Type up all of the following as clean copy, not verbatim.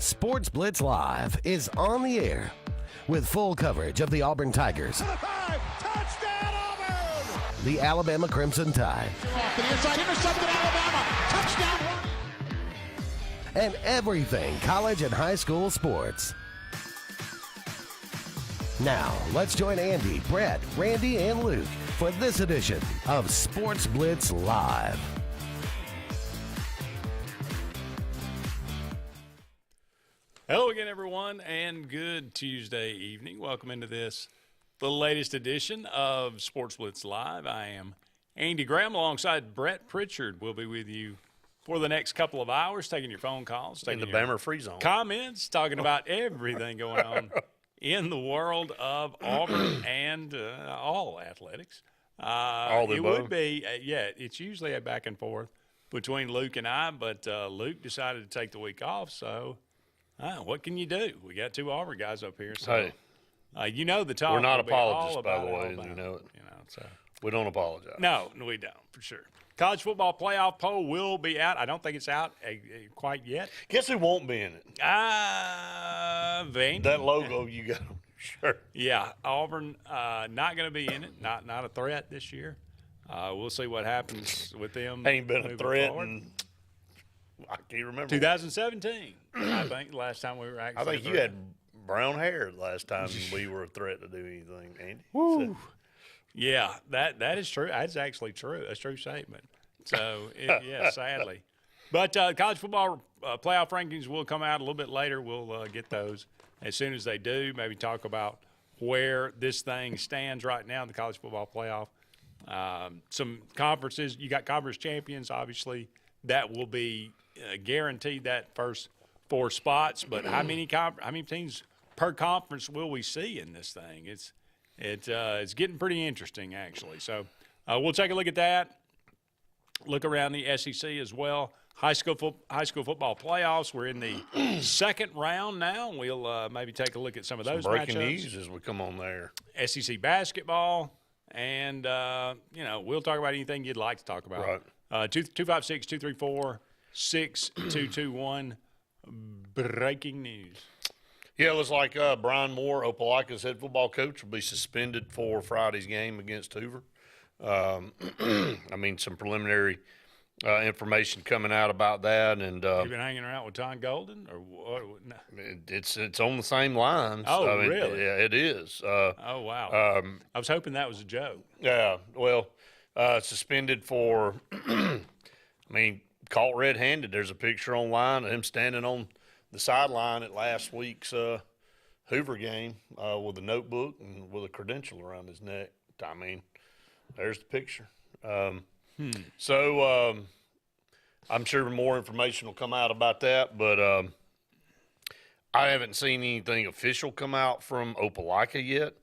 Sports Blitz Live is on the air with full coverage of the Auburn Tigers, Touchdown, Auburn! the Alabama Crimson Tide, Off to the inside, intercepted Alabama. Touchdown! and everything college and high school sports. Now, let's join Andy, Brett, Randy, and Luke for this edition of Sports Blitz Live. Hello again, everyone, and good Tuesday evening. Welcome into the latest edition of Sports Blitz Live. I am Andy Graham alongside Brett Pritchard. We'll be with you for the next couple of hours, taking your phone calls, taking in the your Bammer free zone comments, talking about everything going on in the world of Auburn and all athletics. All the it above. would be, it's usually a back and forth between Luke and I, but Luke decided to take the week off, so what can you do? We got two Auburn guys up here, so you know the talk. We're not will be all apologists, by about the way. Alabama, You know it. So We don't apologize. no, we don't for sure. College football playoff poll will be out. I don't think it's out quite yet. Guess who won't be in it? Vandy. That logo you got on your shirt. Yeah, Auburn not going to be in it. Not a threat this year. We'll see what happens with them. Ain't been a moving threat forward. in, I can't remember. 2017, I think, last time we were actually. I think you had brown hair the last time we were a threat to do anything, Andy. Woo. Yeah, that is true. That's actually true. That's a true statement. So, sadly. But college football playoff rankings will come out a little bit later. We'll get those as soon as they do. Maybe talk about where this thing stands right now in the college football playoff. Some conferences. You got conference champions, obviously. That will be guaranteed that first four spots. But how many teams per conference will we see in this thing? It's getting pretty interesting, actually. So we'll take a look at that. Look around the SEC as well. High school football playoffs. We're in the second round now. We'll maybe take a look at some of those breaking matchups. news as we come on there. SEC basketball, and we'll talk about anything you'd like to talk about. Right. 256-234-6221. Breaking news. Yeah, it looks like Brian Moore, Opelika's head football coach, will be suspended for Friday's game against Hoover. Some preliminary information coming out about that, and You been hanging around with Tom Golden, or what? No. it's on the same lines. Oh, really? Yeah, it is. Oh, wow. I was hoping that was a joke. Yeah, well, suspended for, caught red-handed. There's a picture online of him standing on the sideline at last week's Hoover game with a notebook and with a credential around his neck. There's the picture. So I'm sure more information will come out about that, but I haven't seen anything official come out from Opelika yet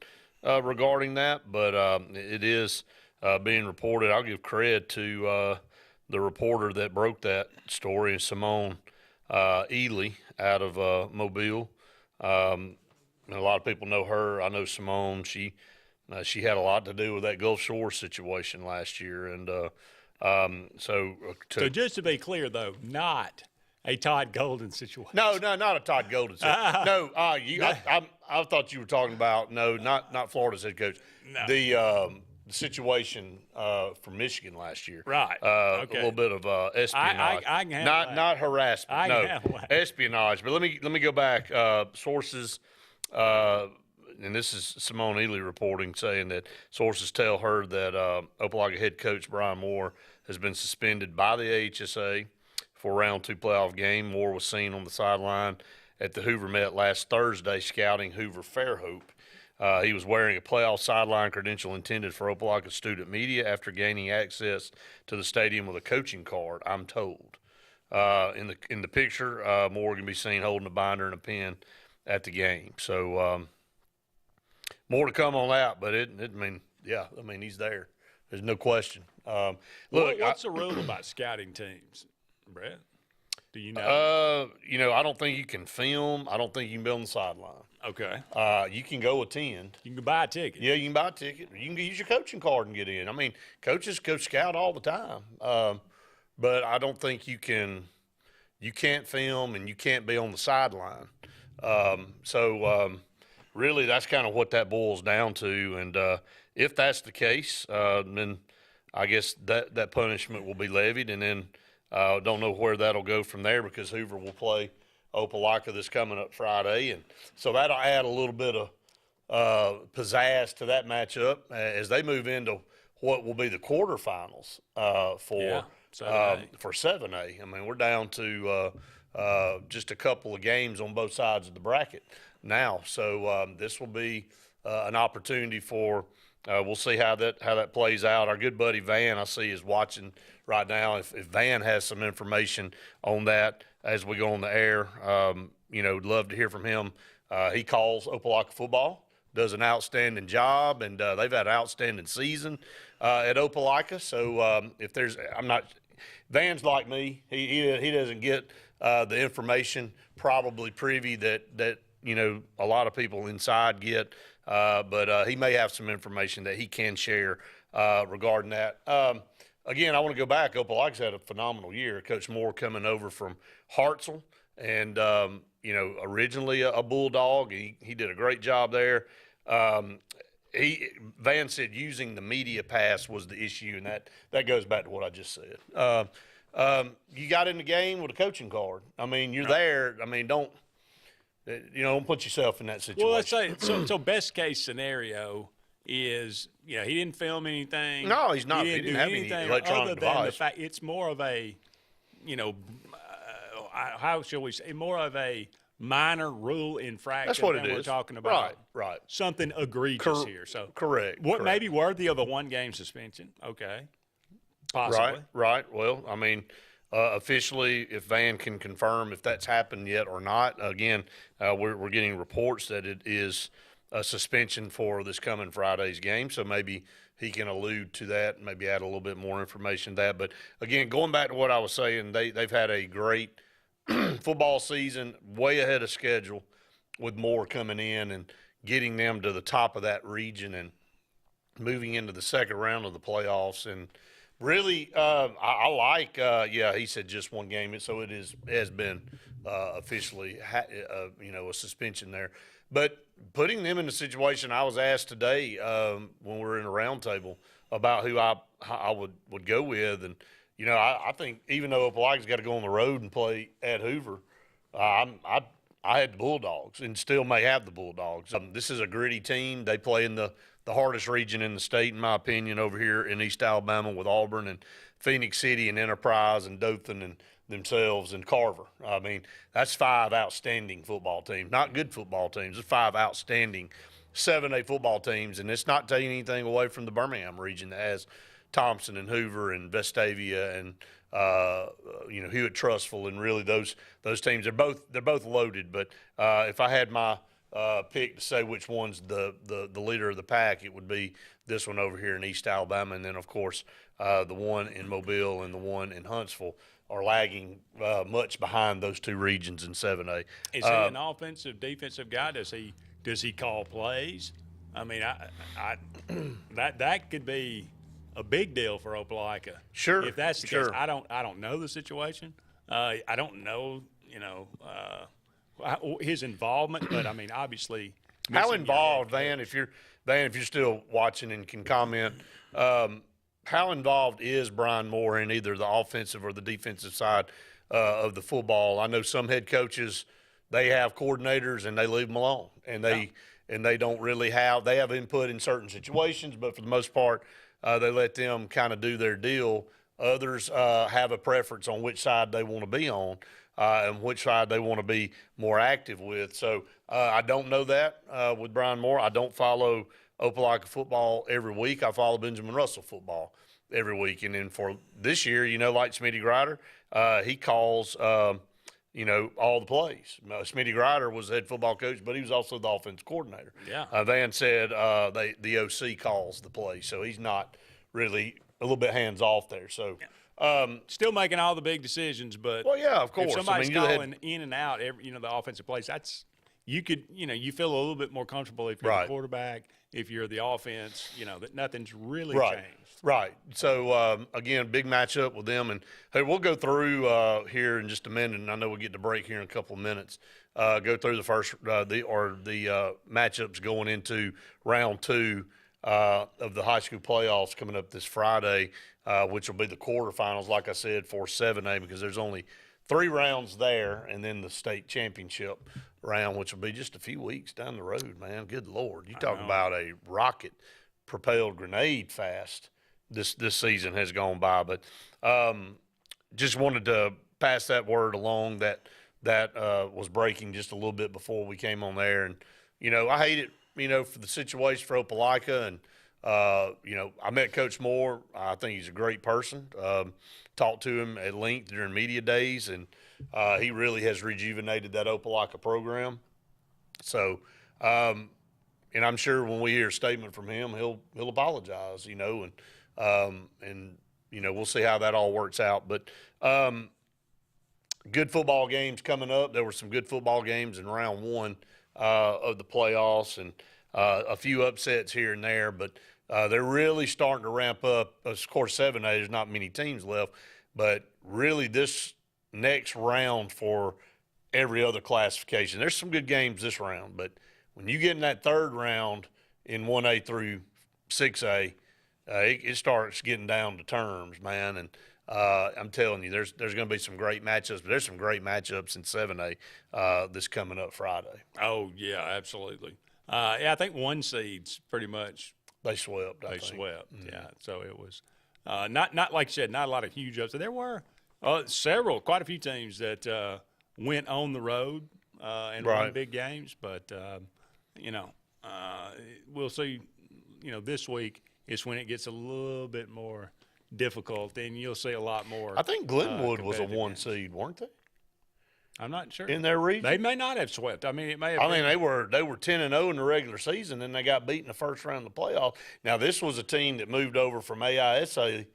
regarding that, but it is being reported. I'll give credit to the reporter that broke that story, Simone Ely out of Mobile. A lot of people know her. I know Simone. She had a lot to do with that Gulf Shore situation last year, and so just to be clear, though, not a Todd Golden situation. No, not a Todd Golden situation. No, I thought you were talking about not Florida's head coach. No. The situation from Michigan last year. Right. A Okay. little bit of espionage. I can handle that. Not harassment. I can no, handle that. espionage. But let me go back. Sources. And this is Simone Ely reporting, saying that sources tell her that Opelika head coach Brian Moore has been suspended by the AHSA for a round 2 playoff game. Moore was seen on the sideline at the Hoover Met last Thursday scouting Hoover Fairhope. He was wearing a playoff sideline credential intended for Opelika student media after gaining access to the stadium with a coaching card, I'm told. In the picture, Moore can be seen holding a binder and a pen at the game. So more to come on that, but he's there. There's no question. What's the rule about scouting teams, Brett? Do you know? I don't think you can film. I don't think you can be on the sideline. Okay. You can go attend. You can buy a ticket. Yeah, you can buy a ticket. You can use your coaching card and get in. Coaches go scout all the time. But I don't think you can you can't film and you can't be on the sideline. Really, that's kind of what that boils down to. And if that's the case, then I guess that punishment will be levied. And then don't know where that'll go from there because Hoover will play Opelika this coming up Friday. And so that'll add a little bit of pizzazz to that matchup as they move into what will be the quarterfinals for 7A. I mean, we're down to just a couple of games on both sides of the bracket now. So this will be an opportunity for we'll see how that plays out. Our good buddy Van, I see, is watching right now. If Van has some information on that as we go on the air, love to hear from him. He calls Opelika football, does an outstanding job, and they've had an outstanding season at Opelika. So Van's like me. He doesn't get the information probably privy that a lot of people inside get, but he may have some information that he can share regarding that. Again, I want to go back. Opelika's had a phenomenal year. Coach Moore coming over from Hartselle, and originally a Bulldog. He did a great job there. Van said using the media pass was the issue, and that goes back to what I just said. You got in the game with a coaching card. I mean, you're there. I mean, don't put yourself in that situation. Well, let's say so. Best case scenario is he didn't film anything. No, he's not. He didn't have any electronic other device. than the fact it's more of a, how shall we say, more of a minor rule infraction. That's what it is. We're talking about right. Something egregious here. So correct. Maybe worthy of a 1-game suspension. Okay, possibly. Right. Well, I mean, officially, if Van can confirm if that's happened yet or not. Again, we're getting reports that it is a suspension for this coming Friday's game. So maybe he can allude to that, maybe add a little bit more information to that. But again, going back to what I was saying, they've had a great football season, way ahead of schedule, with Moore coming in and getting them to the top of that region and moving into the second round of the playoffs. And really, I like. He said just 1 game, so it has been officially a suspension there. But putting them in a situation, I was asked today when we were in a roundtable about who I would go with, and I think even though Opelika's got to go on the road and play at Hoover, I had the Bulldogs and still may have the Bulldogs. This is a gritty team. They play in the hardest region in the state, in my opinion, over here in East Alabama with Auburn and Phoenix City and Enterprise and Dothan and themselves and Carver. I mean, that's 5 outstanding football teams, not good football teams. It's 5 outstanding 7A football teams, and it's not taking anything away from the Birmingham region that has Thompson and Hoover and Vestavia and Hewitt Trustful, and really those teams. They're both loaded. But if I had my pick to say which one's the leader of the pack, it would be this one over here in East Alabama, and then of course the one in Mobile and the one in Huntsville are lagging much behind those 2 regions in 7A. Is he an offensive, defensive guy? Does he call plays? I mean, that could be a big deal for Opelika. Sure. If that's the case, I don't know the situation. I don't know, his involvement, but I mean, obviously. How involved, Van? If you're still watching and can comment, how involved is Brian Moore in either the offensive or the defensive side of the football? I know some head coaches, they have coordinators and they leave them alone, and they don't really have input in certain situations, but for the most part, they let them kind of do their deal. Others have a preference on which side they want to be on and which side they want to be more active with. So I don't know that with Brian Moore. I don't follow Opelika football every week. I follow Benjamin Russell football every week. And then for this year, like Smitty Grider, he calls, all the plays. Smitty Grider was the head football coach, but he was also the offensive coordinator. Yeah. Van said the OC calls the plays, so he's not really a little bit hands off there. So still making all the big decisions, but well, yeah, of course. if somebody's calling in and out, the offensive plays, that's you could, you feel a little bit more comfortable if you're Right. the quarterback, if you're the offense, that nothing's really Right. changed. Right. So, again, big matchup with them. And, hey, we'll go through here in just a minute, and I know we'll get to break here in a couple of minutes. Go through the first the matchups going into round 2 of the high school playoffs coming up this Friday, which will be the quarterfinals, like I said, for 7A, because there's only 3 rounds there, and then the state championship round, which will be just a few weeks down the road, man. Good Lord. You talk about a rocket-propelled grenade fast. This season has gone by, but just wanted to pass that word along that was breaking just a little bit before we came on there. And, I hate it, for the situation for Opelika. And, I met Coach Moore. I think he's a great person. Talked to him at length during media days, and he really has rejuvenated that Opelika program. So, and I'm sure when we hear a statement from him, he'll apologize, and we'll see how that all works out. But good football games coming up. There were some good football games in round 1 of the playoffs, and a few upsets here and there. But they're really starting to ramp up. Of course, 7A, there's not many teams left, but really this next round for every other classification, there's some good games this round. But when you get in that third round in 1A through 6A, it starts getting down to terms, man. And I'm telling you, there's going to be some great matchups, but there's some great matchups in 7A this coming up Friday. Oh, yeah, absolutely. I think 1 seeds pretty much. They swept. They swept, yeah. So it was not like you said, not a lot of huge upsets. There were quite a few teams that went on the road and won big games. But, we'll see, this week is when it gets a little bit more difficult, and you'll see a lot more. I think Glenwood was a 1 seed, weren't they? I'm not sure. In their region? They may not have swept. I mean, it may have been. They were 10-0 in the regular season, and they got beat in the first round of the playoff. Now, this was a team that moved over from AISA,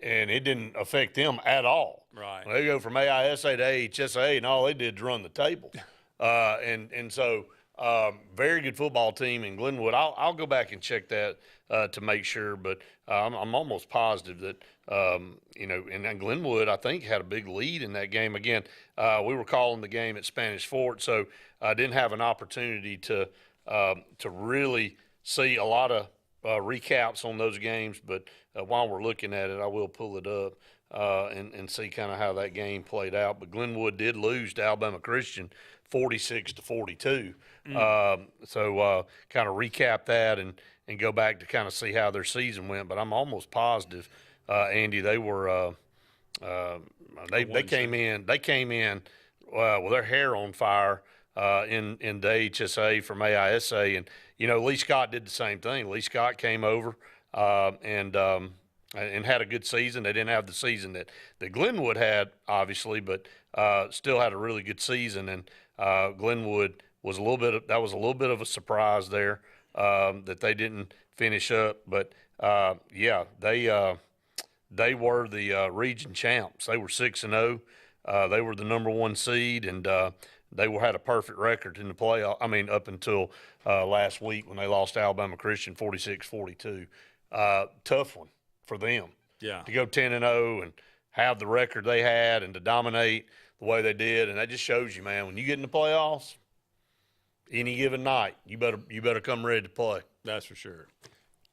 and it didn't affect them at all. Right. They go from AISA to AHSA, and all they did is run the table. And so very good football team in Glenwood. I'll go back and check that to make sure, but I'm almost positive that and Glenwood, I think, had a big lead in that game. Again, we were calling the game at Spanish Fort, so I didn't have an opportunity to really see a lot of recaps on those games. But while we're looking at it, I will pull it up and see kind of how that game played out. But Glenwood did lose to Alabama Christian 46-42. So kind of recap that and go back to kind of see how their season went. But I'm almost positive, Andy, they were they came in with their hair on fire in the HSA from AISA, and Lee Scott did the same thing. Lee Scott came over and had a good season. They didn't have the season that Glenwood had, obviously, but still had a really good season. And Glenwood was a little bit of a surprise there that they didn't finish up. But they were the region champs. They were 6-0. They were the number 1 seed, and they had a perfect record in the playoff. I mean, up until last week when they lost to Alabama Christian 46-42. Tough one for them. Yeah. To go 10-0 and have the record they had and to dominate the way they did, and that just shows you, man, when you get in the playoffs, any given night, you better come ready to play. That's for sure.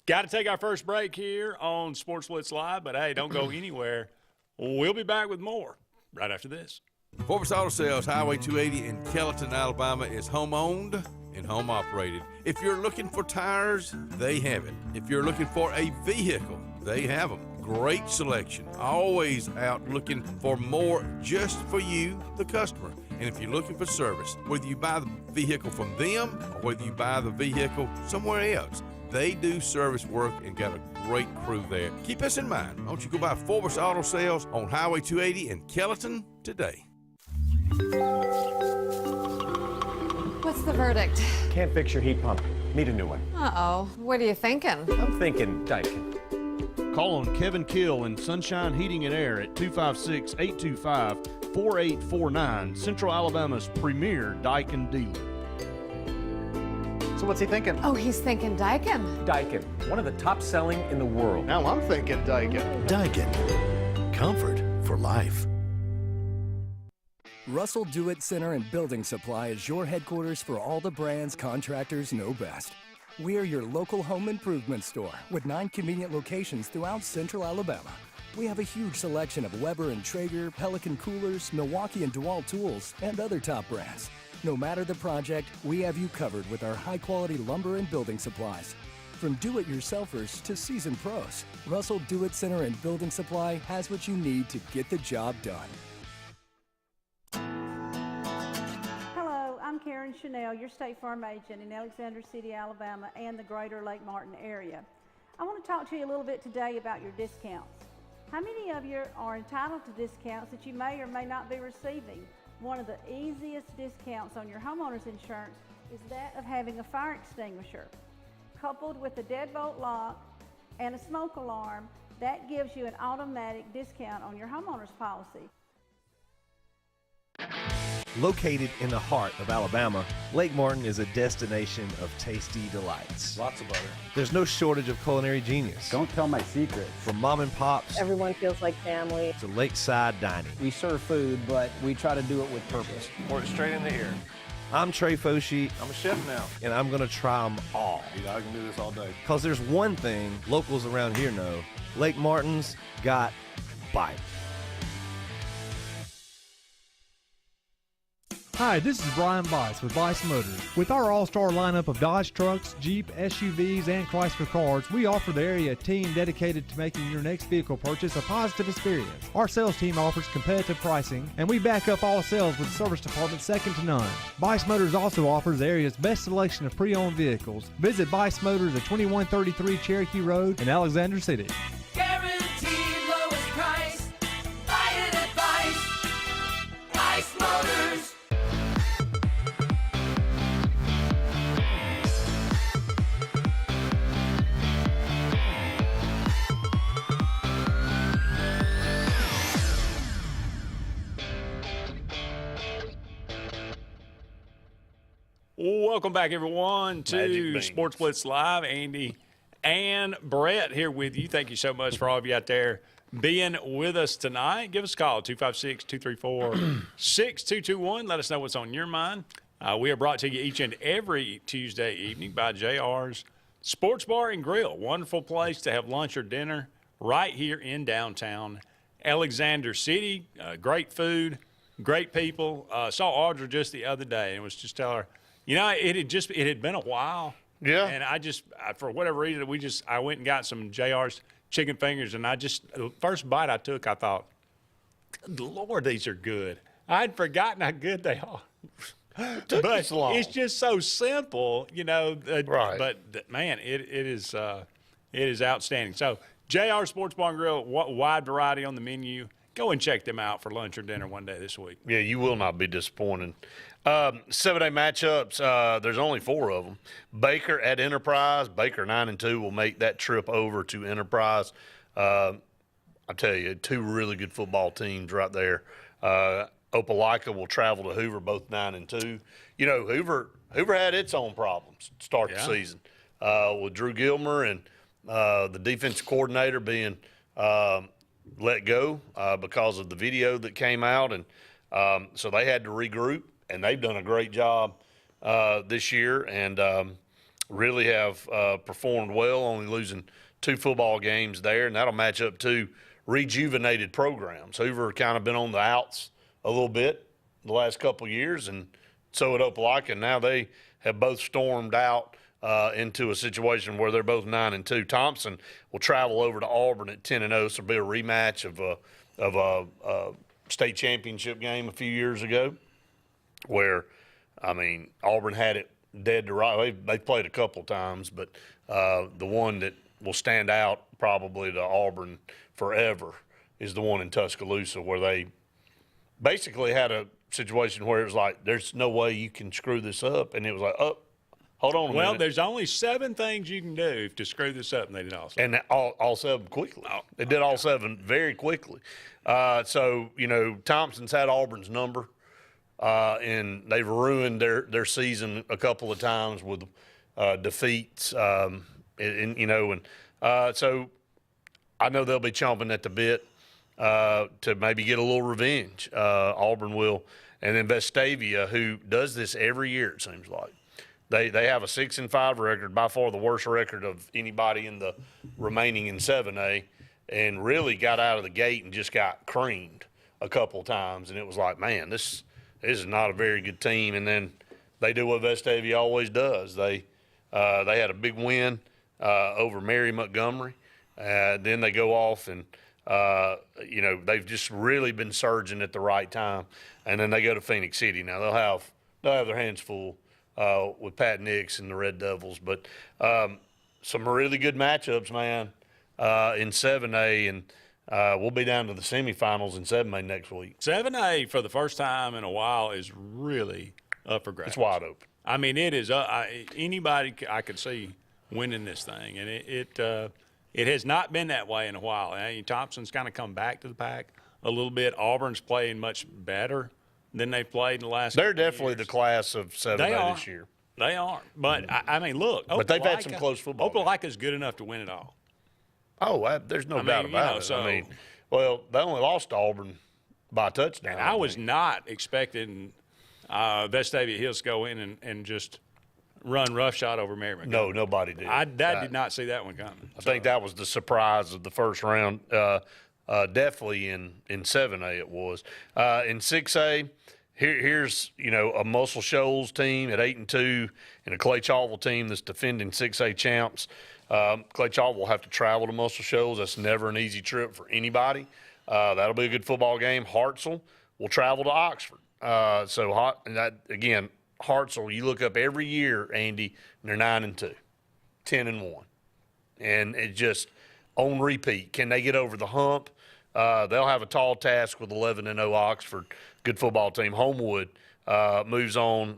Got to take our first break here on Sports Blitz Live, but hey, don't go anywhere. We'll be back with more right after this. Sportz Auto Sales, Highway 280 in Kellyton, Alabama is home-owned and home-operated. If you're looking for tires, they have it. If you're looking for a vehicle, they have them. Great selection. Always out looking for more just for you, the customer. And if you're looking for service, whether you buy the vehicle from them or whether you buy the vehicle somewhere else, they do service work and got a great crew there. Keep us in mind. Why don't you go by Sportz Auto Sales on Highway 280 in Kellyton today. What's the verdict? Can't fix your heat pump. Need a new one. Uh-oh. What are you thinking? I'm thinking Daikin. Call on Kevin Kill and Sunshine Heating and Air at 256-825-4849, Central Alabama's premier Daikin dealer. So what's he thinking? Oh, he's thinking Daikin. Daikin, one of the top selling in the world. Now I'm thinking Daikin. Daikin. Comfort for life. Russell Do-It Center and Building Supply is your headquarters for all the brands contractors know best. We are your local home improvement store with 9 convenient locations throughout central Alabama. We have a huge selection of Weber and Traeger, Pelican coolers, Milwaukee and DeWalt tools, and other top brands. No matter the project, we have you covered with our high-quality lumber and building supplies. From do-it-yourselfers to seasoned pros, Russell Do-It Center and Building Supply has what you need to get the job done. Hello, I'm Karen Chanel, your State Farm agent in Alexander City, Alabama, and the greater Lake Martin area. I want to talk to you a little bit today about your discounts. How many of you are entitled to discounts that you may or may not be receiving? One of the easiest discounts on your homeowner's insurance is that of having a fire extinguisher. Coupled with a deadbolt lock and a smoke alarm, that gives you an automatic discount on your homeowner's policy. Located in the heart of Alabama, Lake Martin is a destination of tasty delights. Lots of butter. There's no shortage of culinary genius. Don't tell my secrets. From mom and pops Everyone feels like family. to lakeside dining. We serve food, but we try to do it with purpose. Pour it straight in the ear. I'm Trey Foshi, I'm a chef now. and I'm going to try them all. I can do this all day. Because there's one thing locals around here know. Lake Martin's got bite. Hi, this is Brian Bice with Bice Motors. With our all-star lineup of Dodge trucks, Jeep, SUVs, and Chrysler cars, we offer the area a team dedicated to making your next vehicle purchase a positive experience. Our sales team offers competitive pricing, and we back up all sales with a service department second to none. Bice Motors also offers the area's best selection of pre-owned vehicles. Visit Bice Motors at 2133 Cherokee Road in Alexander City. Guaranteed lowest price. Buy it at Bice. Bice Motors. Welcome back, everyone, to Magic Sports Blitz Live. Andy and Brett here with you. Thank you so much for all of you out there being with us tonight. Give us a call, 256-234-6221. Let us know what's on your mind. We are brought to you each and every Tuesday evening by JR's Sports Bar and Grill. Wonderful place to have lunch or dinner right here in downtown Alexander City. Great food, great people. Saw Audra just the other day and was just telling her, you know, it had been a while. Yeah. And for whatever reason, I went and got some JR's chicken fingers, and the first bite I took, I thought, good Lord, these are good. I'd forgotten how good they are. But it's just so simple, you know. Right. But man, it is outstanding. So JR Sports Bar and Grill, wide variety on the menu. Go and check them out for lunch or dinner one day this week. Yeah, you will not be disappointed. 7-day matchups, there's only 4 of them. Baker at Enterprise. Baker 9-2 will make that trip over to Enterprise. I tell you, 2 really good football teams right there. Opelika will travel to Hoover, both 9-2. You know, Hoover had its own problems to start the season with Drew Gilmer and the defensive coordinator being let go because of the video that came out, and so they had to regroup. And they've done a great job this year and really have performed well, only losing 2 football games there. And that'll match up to rejuvenated programs. Hoover kind of been on the outs a little bit the last couple of years, and so at Opelika. Now they have both stormed out into a situation where they're both 9-2. Thompson will travel over to Auburn at 10-0, so it'll be a rematch of a state championship game a few years ago, where, I mean, Auburn had it dead to right. They've played a couple times, but the one that will stand out probably to Auburn forever is the one in Tuscaloosa, where they basically had a situation where it was like, there's no way you can screw this up. And it was like, oh, hold on a minute. Well, there's only 7 things you can do to screw this up, and they did all 7. And all 7 quickly. They did all 7 very quickly. So, you know, Thompson's had Auburn's number. And they've ruined their season a couple of times with defeats, so I know they'll be chomping at the bit to maybe get a little revenge. Auburn will. And then Vestavia, who does this every year, it seems like. They have a 6-5 record, by far the worst record of anybody in the remaining in 7A, and really got out of the gate and just got creamed a couple of times. And it was like, man, this is not a very good team. And then they do what Vestavia always does. They had a big win over Mary Montgomery. Then they go off and they've just really been surging at the right time. And then they go to Phoenix City. Now they'll have their hands full with Pat Nix and the Red Devils. But some really good matchups, man, in 7A. And we'll be down to the semifinals in 7A next week. 7A for the first time in a while is really up for grabs. It's wide open. I mean, it is. Anybody I could see winning this thing, and it has not been that way in a while. Thompson's kind of come back to the pack a little bit. Auburn's playing much better than they've played in the last. They're definitely the class of 7A this year. They are. But, I mean, look. But they've had some close football. Opelika's good enough to win it all. Oh, there's no doubt about it. I mean, well, they only lost to Auburn by a touchdown. And I was not expecting Vestavia Hills to go in and just run roughshod over Mary Montgomery. No, nobody did. I did not see that one coming. I think that was the surprise of the first round. Definitely in 7A it was. In 6A, here's a Muscle Shoals team at 8-2 and a Clay Chalville team that's defending 6A champs. Clay Chalville will have to travel to Muscle Shoals. That's never an easy trip for anybody. That'll be a good football game. Hartselle will travel to Oxford. Hartselle, you look up every year, Andy, and they're 9-2, 10-1, and it just on repeat. Can they get over the hump? They'll have a tall task with 11-0 Oxford. Good football team. Homewood moves on.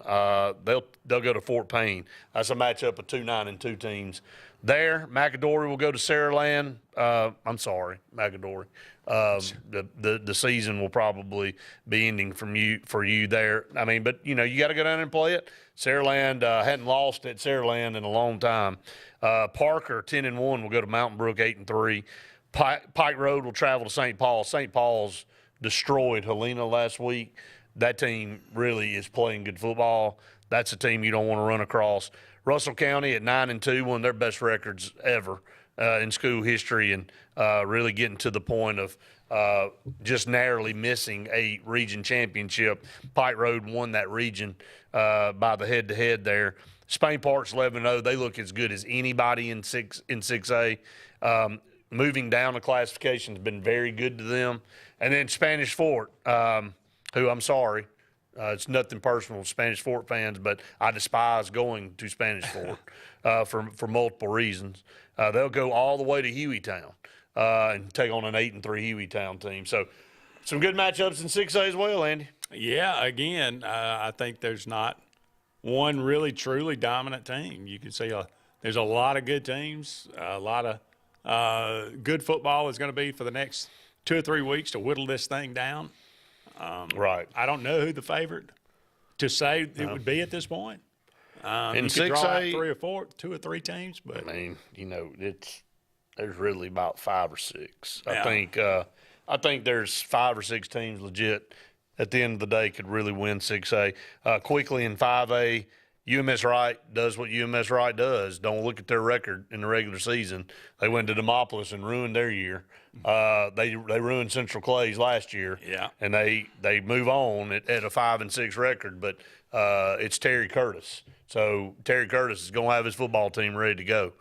They'll go to Fort Payne. That's a matchup of 2-9-2 teams. There, McAdory will go to Saraland. I'm sorry, McAdory. The season will probably be ending for you there. I mean, but you got to go down and play it. Saraland hadn't lost at Saraland in a long time. Parker 10-1 will go to Mountain Brook 8-3. Pike Road will travel to St. Paul. St. Paul's destroyed Helena last week. That team really is playing good football. That's a team you don't want to run across. Russell County at 9-2, one of their best records ever in school history, and really getting to the point of just narrowly missing a region championship. Pike Road won that region by the head-to-head there. Spain Park's 11-0. They look as good as anybody in 6A. Moving down the classification has been very good to them. And then Spanish Fort, who I'm sorry, it's nothing personal with Spanish Fort fans, but I despise going to Spanish Fort for multiple reasons. They'll go all the way to Hueytown and take on an 8-3 Hueytown team. So some good matchups in 6A as well, Andy. Yeah, again, I think there's not one really truly dominant team. You can see there's a lot of good teams, a lot of good football is going to be for the next 2 or 3 weeks to whittle this thing down. Right. I don't know who the favorite to say it would be at this point. In you could draw 6A, out 2 or 3 teams, but I mean, there's really about 5 or 6. Yeah. I think there's 5 or 6 teams legit at the end of the day could really win 6A. Quickly in 5A, UMS Wright does what UMS Wright does. Don't look at their record in the regular season. They went to Demopolis and ruined their year. They ruined Central Clay's last year. Yeah. And they move on at a 5-6 record, but it's Terry Curtis. So Terry Curtis is going to have his football team ready to go.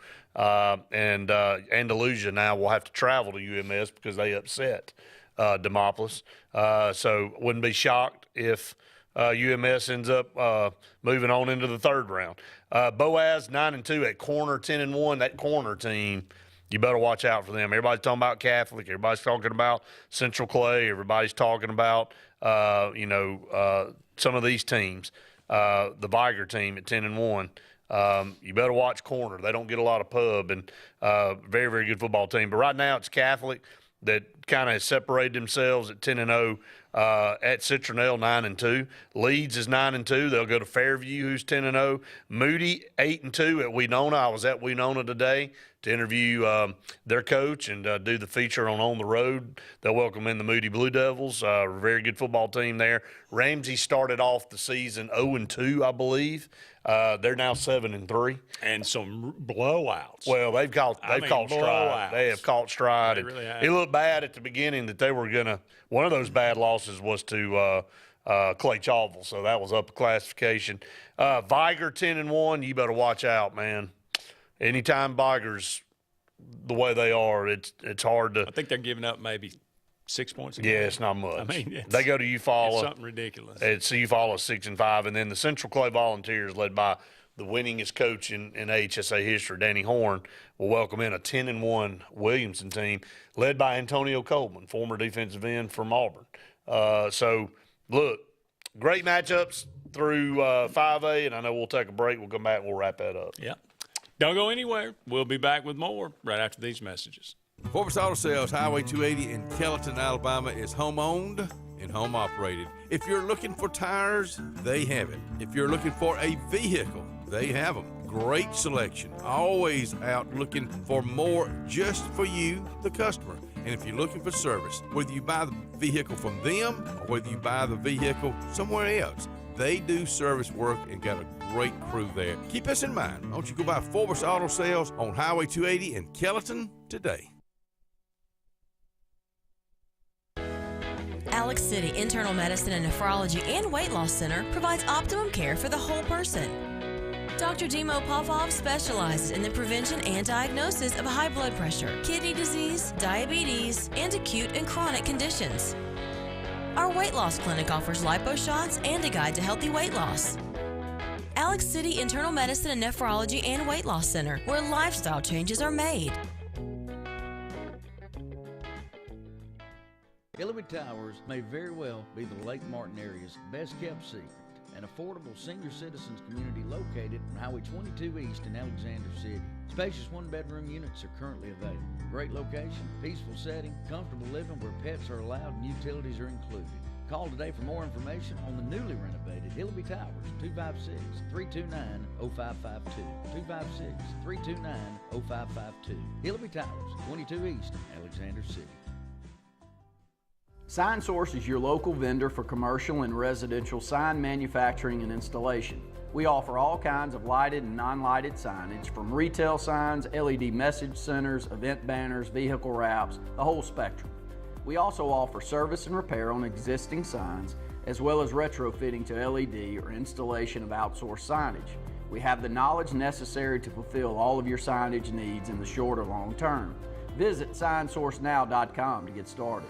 And Andalusia now will have to travel to UMS because they upset Demopolis. So wouldn't be shocked if UMS ends up moving on into the 3rd round. Boaz 9-2 at corner, 10-1. That corner team, you better watch out for them. Everybody's talking about Catholic. Everybody's talking about Central Clay. Everybody's talking about some of these teams. The Viger team at 10-1. You better watch corner. They don't get a lot of pub, and very, very good football team. But right now it's Catholic that kind of separated themselves at 10-0 at Citronelle, 9-2. Leeds is 9-2. They'll go to Fairview, who's 10-0. Moody, 8-2 at Winona. I was at Winona today to interview their coach and do the feature on the road. They'll welcome in the Moody Blue Devils, a very good football team there. Ramsey started off the season 0-2, I believe. They're now 7-3, and some blowouts. Well, they've caught stride. They have caught stride. They really have. It looked bad at the beginning that they were gonna. One of those bad losses was to Clay Chauvel, so that was up a classification. Viger 10-1. You better watch out, man. Anytime Viger's the way they are, it's hard to. I think they're giving up maybe 6 points a game. Yeah, it's not much. I mean, they go to Eufaula. It's something ridiculous. It's Eufaula 6-5, and then the Central Clay Volunteers, led by the winningest coach in HSA history, Danny Horn, will welcome in a 10-1 Williamson team, led by Antonio Coleman, former defensive end from Auburn. So, look, great matchups through 5A, and I know we'll take a break. We'll come back and we'll wrap that up. Yeah. Don't go anywhere. We'll be back with more right after these messages. Sportz Auto Sales, Highway 280 in Kellyton, Alabama, is home-owned and home-operated. If you're looking for tires, they have it. If you're looking for a vehicle, they have them. Great selection. Always out looking for more just for you, the customer. And if you're looking for service, whether you buy the vehicle from them or whether you buy the vehicle somewhere else, they do service work and got a great crew there. Keep this in mind. Don't you go by Sportz Auto Sales on Highway 280 in Kellyton today. Alex City Internal Medicine and Nephrology and Weight Loss Center provides optimum care for the whole person. Dr. Dimo Popov specializes in the prevention and diagnosis of high blood pressure, kidney disease, diabetes, and acute and chronic conditions. Our weight loss clinic offers lipo shots and a guide to healthy weight loss. Alex City Internal Medicine and Nephrology and Weight Loss Center, where lifestyle changes are made. Hillary Towers may very well be the Lake Martin area's best kept secret. An affordable senior citizens community located on Highway 22 East in Alexander City. Spacious one-bedroom units are currently available. Great location, peaceful setting, comfortable living where pets are allowed and utilities are included. Call today for more information on the newly renovated Hillary Towers, 256-329-0552. 256-329-0552. Hillary Towers, 22 East, Alexander City. Sign Source is your local vendor for commercial and residential sign manufacturing and installation. We offer all kinds of lighted and non-lighted signage, from retail signs, LED message centers, event banners, vehicle wraps, the whole spectrum. We also offer service and repair on existing signs, as well as retrofitting to LED or installation of outsourced signage. We have the knowledge necessary to fulfill all of your signage needs in the short or long term. Visit signsourcenow.com to get started.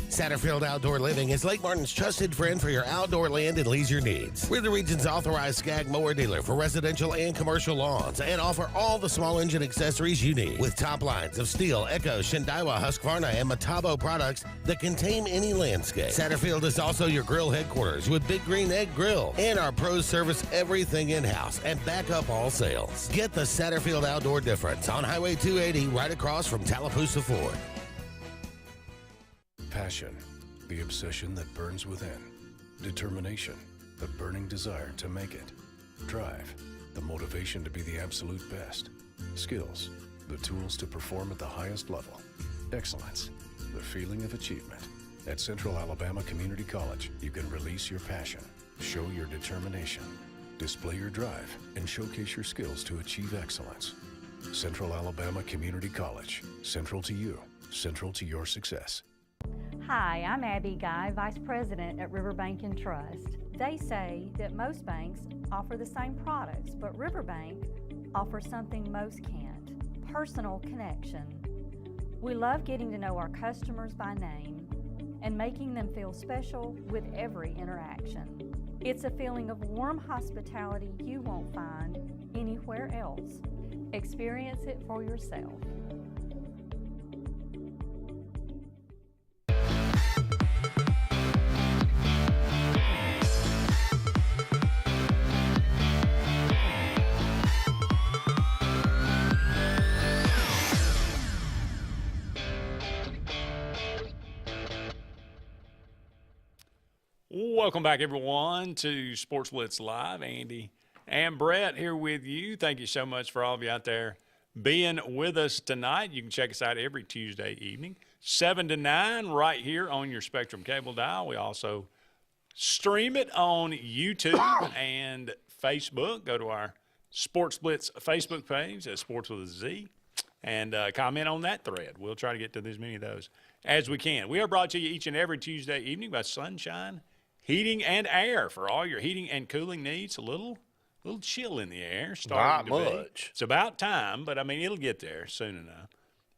Satterfield Outdoor Living is Lake Martin's trusted friend for your outdoor land and leisure needs. We're the region's authorized Skag mower dealer for residential and commercial lawns and offer all the small engine accessories you need with top lines of Steel, Echo, Shindaiwa, Husqvarna, and Metabo products that can tame any landscape. Satterfield is also your grill headquarters with Big Green Egg Grill, and our pros service everything in-house and back up all sales. Get the Satterfield Outdoor difference on Highway 280 right across from Tallapoosa Ford. Passion, the obsession that burns within. Determination, the burning desire to make it. Drive, the motivation to be the absolute best. Skills, the tools to perform at the highest level. Excellence, the feeling of achievement. At Central Alabama Community College, you can release your passion, show your determination, display your drive, and showcase your skills to achieve excellence. Central Alabama Community College, central to you, central to your success. Hi, I'm Abby Guy, Vice President at Riverbank and Trust. They say that most banks offer the same products, but Riverbank offers something most can't: personal connection. We love getting to know our customers by name and making them feel special with every interaction. It's a feeling of warm hospitality you won't find anywhere else. Experience it for yourself. Welcome back, everyone, to Sports Blitz Live. Andy and Brett here with you. Thank you so much for all of you out there being with us tonight. You can check us out every Tuesday evening, 7 to 9, right here on your Spectrum cable dial. We also stream it on YouTube and Facebook. Go to our Sports Blitz Facebook page at Sports with a Z and comment on that thread. We'll try to get to as many of those as we can. We are brought to you each and every Tuesday evening by Sunshine Heating and Air for all your heating and cooling needs. A little chill in the air. Not much. It's about time, but I mean it'll get there soon enough.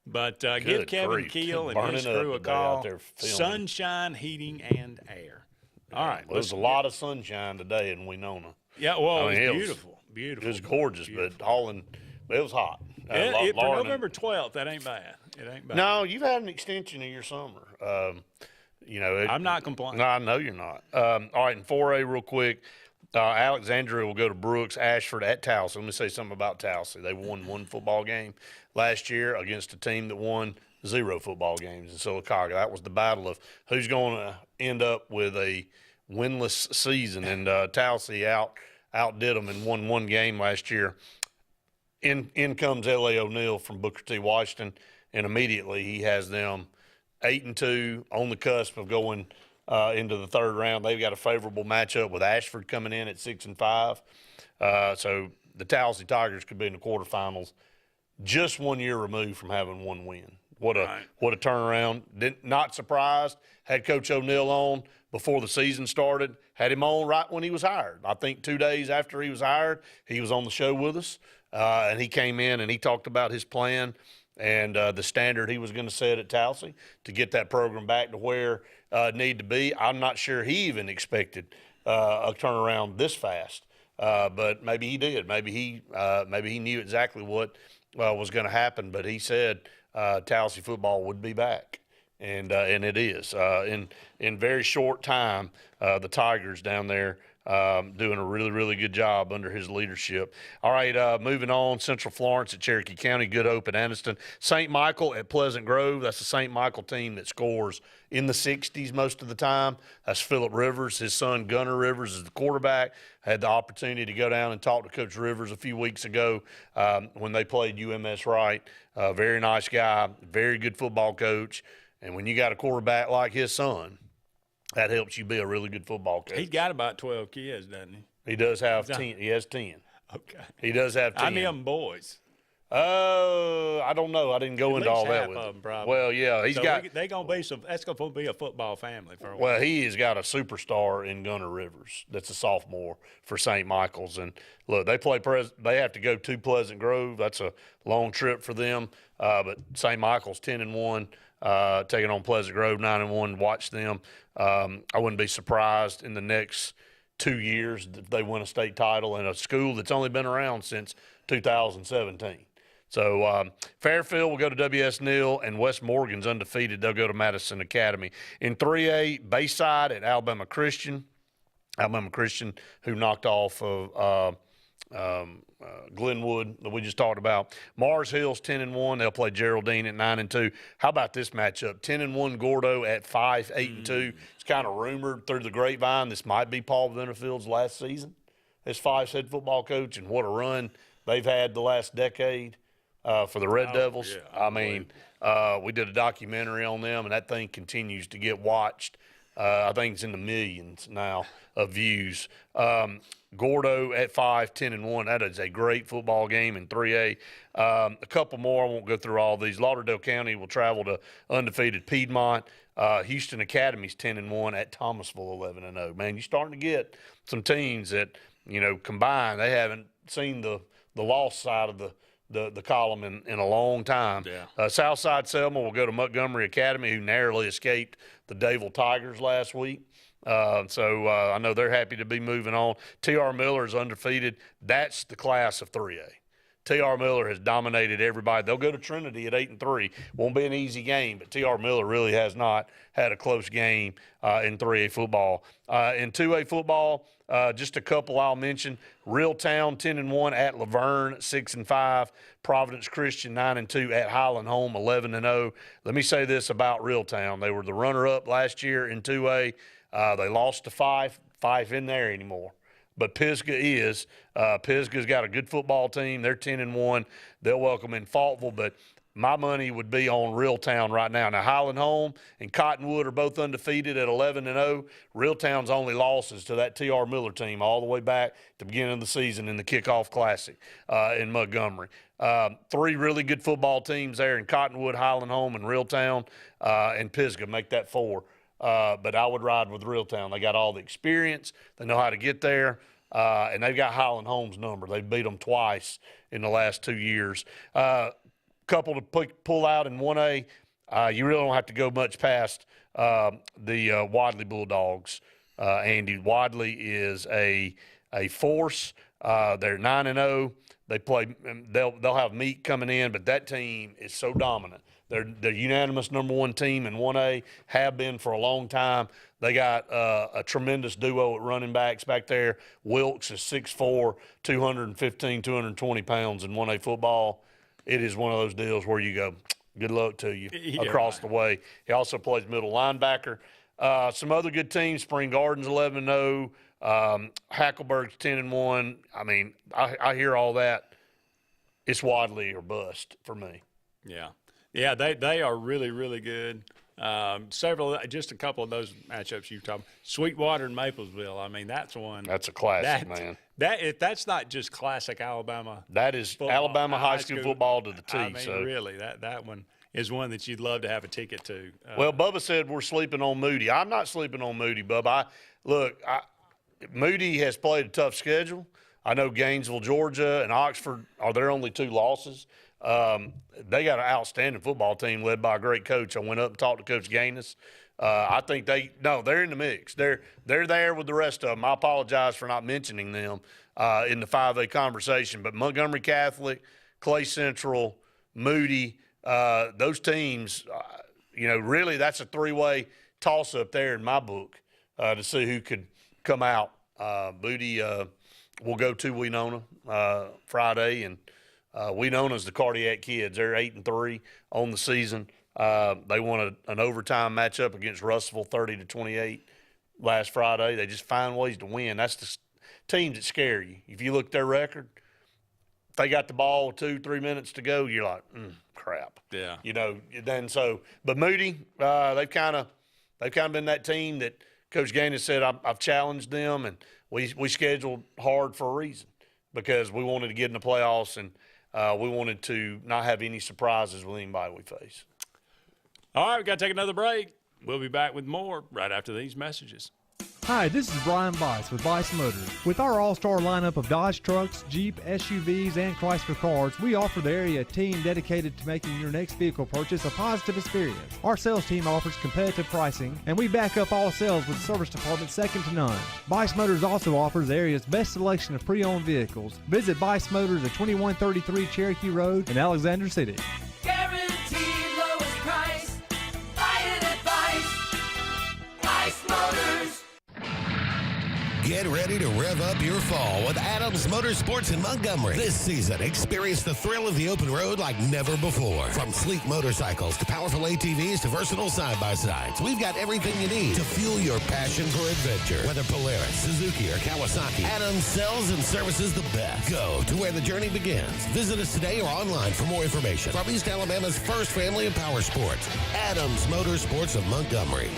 But give Kevin Keel and his crew a call. Sunshine Heating and Air. All right. Well, there's a lot of sunshine today in Winona. Yeah, well, it was beautiful. Beautiful. It was gorgeous, but it was hot. For November 12th, that ain't bad. It ain't bad. No, you've had an extension of your summer. I'm not complaining. No, I know you're not. All right, in 4A real quick, Alexandria will go to Brooks, Ashford at Towson. Let me say something about Towson. They won one football game last year against a team that won 0 football games in Sylacauga. That was the battle of who's going to end up with a winless season, and Towson outdid them and won one game last year. In comes L.A. O'Neal from Booker T. Washington, and immediately he has them 8-2 on the cusp of going into the third round. They've got a favorable matchup with Ashford coming in at 6-5. So the Towson Tigers could be in the quarterfinals, just 1 year removed from having one win. What a turnaround. Not surprised. Had Coach O'Neal on before the season started. Had him on right when he was hired. I think 2 days after he was hired, he was on the show with us. And he came in and he talked about his plan and the standard he was going to set at Towson to get that program back to where it needed to be. I'm not sure he even expected a turnaround this fast, but maybe he did. Maybe he knew exactly what was going to happen. But he said Towson football would be back, and it is. In very short time, the Tigers down there doing a really, really good job under his leadership. All right, moving on, Central Florence at Cherokee County, Good Hope at Anniston. St. Michael at Pleasant Grove, that's the St. Michael team that scores in the 60s most of the time. That's Phillip Rivers. His son Gunnar Rivers is the quarterback. I had the opportunity to go down and talk to Coach Rivers a few weeks ago when they played UMS Wright. Very nice guy, very good football coach. And when you got a quarterback like his son, that helps you be a really good football coach. He's got about 12 kids, doesn't he? He does have 10. He has 10. Okay. He does have 10. How many of them boys? I don't know. I didn't go into all that with him. Probably. Well, yeah, he's got. That's going to be a football family for a while. Well, he has got a superstar in Gunnar Rivers. That's a sophomore for St. Michael's, and look, they have to go to Pleasant Grove. That's a long trip for them. But St. Michael's 10-1. Taking on Pleasant Grove 9-1. Watch them. I wouldn't be surprised in the next 2 years if they win a state title in a school that's only been around since 2017. So Fairfield will go to W.S. Neal, and West Morgan's undefeated. They'll go to Madison Academy. In 3A, Bayside at Alabama Christian. Alabama Christian, who knocked off of Glenwood that we just talked about. Mars Hill's 10-1. They'll play Geraldine at 9-2. How about this matchup? 10-1 Gordo at 5-8-2. It's kind of rumored through the grapevine this might be Paul Venefield's last season as 5's head football coach, and what a run they've had the last decade for the Red Devils. Yeah, I mean, we did a documentary on them, and that thing continues to get watched. I think it's in the millions now of views. Gordo at 5, 10-1. That is a great football game in 3A. A couple more. I won't go through all these. Lauderdale County will travel to undefeated Piedmont. Houston Academy's 10-1 at Thomasville 11-0. Man, you're starting to get some teams that, combined, they haven't seen the loss side of the column in a long time. Yeah. Southside Selma will go to Montgomery Academy, who narrowly escaped the Dayville Tigers last week. So I know they're happy to be moving on. T.R. Miller is undefeated. That's the class of 3A. T.R. Miller has dominated everybody. They'll go to Trinity at 8-3. Won't be an easy game, but T.R. Miller really has not had a close game in 3A football. In 2A football, just a couple I'll mention. Reeltown 10-1 at Laverne 6-5. Providence Christian 9-2 at Highland Home 11-0. Let me say this about Reeltown: they were the runner-up last year in 2A. They lost to Fife. Fife in there anymore. But Pisgah is. Pisgah's got a good football team. They're 10-1. They'll welcome in Faultville, but my money would be on Reeltown right now. Now, Highland Home and Cottonwood are both undefeated at 11-0. Reeltown's only losses to that T.R. Miller team all the way back to the beginning of the season in the Kickoff Classic in Montgomery. 3 really good football teams there in Cottonwood, Highland Home, and Reeltown, and Pisgah make that 4. But I would ride with Reeltown. They got all the experience. They know how to get there. And they've got Highland Home's number. They beat them twice in the last 2 years. Couple to pull out in 1A. You really don't have to go much past the Wadley Bulldogs. Andy, Wadley is a force. They're 9-0. They play. They'll have meat coming in, but that team is so dominant. They're the unanimous number 1 team in 1A. Have been for a long time. They got a tremendous duo at running backs back there. Wilkes is 6'4", 215, 220 pounds in 1A football. It is one of those deals where you go, good luck to you across the way. He also plays middle linebacker. Some other good teams, Spring Gardens 11-0, Hackleburg's 10-1. I mean, I hear all that. It's Wadley or bust for me. Yeah, they are really, really good. Just a couple of those matchups you talked about. Sweetwater and Maplesville. I mean, that's one. That's a classic, man. That's not just classic Alabama. That is football, Alabama high school football to the T. I mean, really, that one is one that you'd love to have a ticket to. Well, Bubba said we're sleeping on Moody. I'm not sleeping on Moody, Bubba. Moody has played a tough schedule. I know Gainesville, Georgia, and Oxford are their only 2 losses. They got an outstanding football team led by a great coach. I went up and talked to Coach Gaines. I think they're in the mix. They're there with the rest of them. I apologize for not mentioning them in the 5A conversation. But Montgomery Catholic, Clay Central, Moody, those teams, really that's a 3-way toss-up there in my book to see who could come out. Moody will go to Winona Friday, and Winona's the Cardiac Kids. They're 8-3 on the season. They won an overtime matchup against Russellville 30-28 last Friday. They just find ways to win. That's the teams that scare you. If you look at their record, if they got the ball with 2-3 minutes to go, you're like, crap. Yeah. But Moody, they've kind of been that team that Coach Gaines said, I've challenged them, and we scheduled hard for a reason because we wanted to get in the playoffs, and we wanted to not have any surprises with anybody we face. All right, we've got to take another break. We'll be back with more right after these messages. Hi, this is Brian Bice with Bice Motors. With our all-star lineup of Dodge trucks, Jeep, SUVs, and Chrysler cars, we offer the area team dedicated to making your next vehicle purchase a positive experience. Our sales team offers competitive pricing, and we back up all sales with service department second to none. Bice Motors also offers the area's best selection of pre-owned vehicles. Visit Bice Motors at 2133 Cherokee Road in Alexander City. Guaranteed lowest price. Buy it at Bice Motors. Get ready to rev up your fall with Adams Motorsports in Montgomery. This season, experience the thrill of the open road like never before. From sleek motorcycles to powerful ATVs to versatile side-by-sides, we've got everything you need to fuel your passion for adventure. Whether Polaris, Suzuki, or Kawasaki, Adams sells and services the best. Go to where the journey begins. Visit us today or online for more information. From East Alabama's first family of power sports, Adams Motorsports of Montgomery.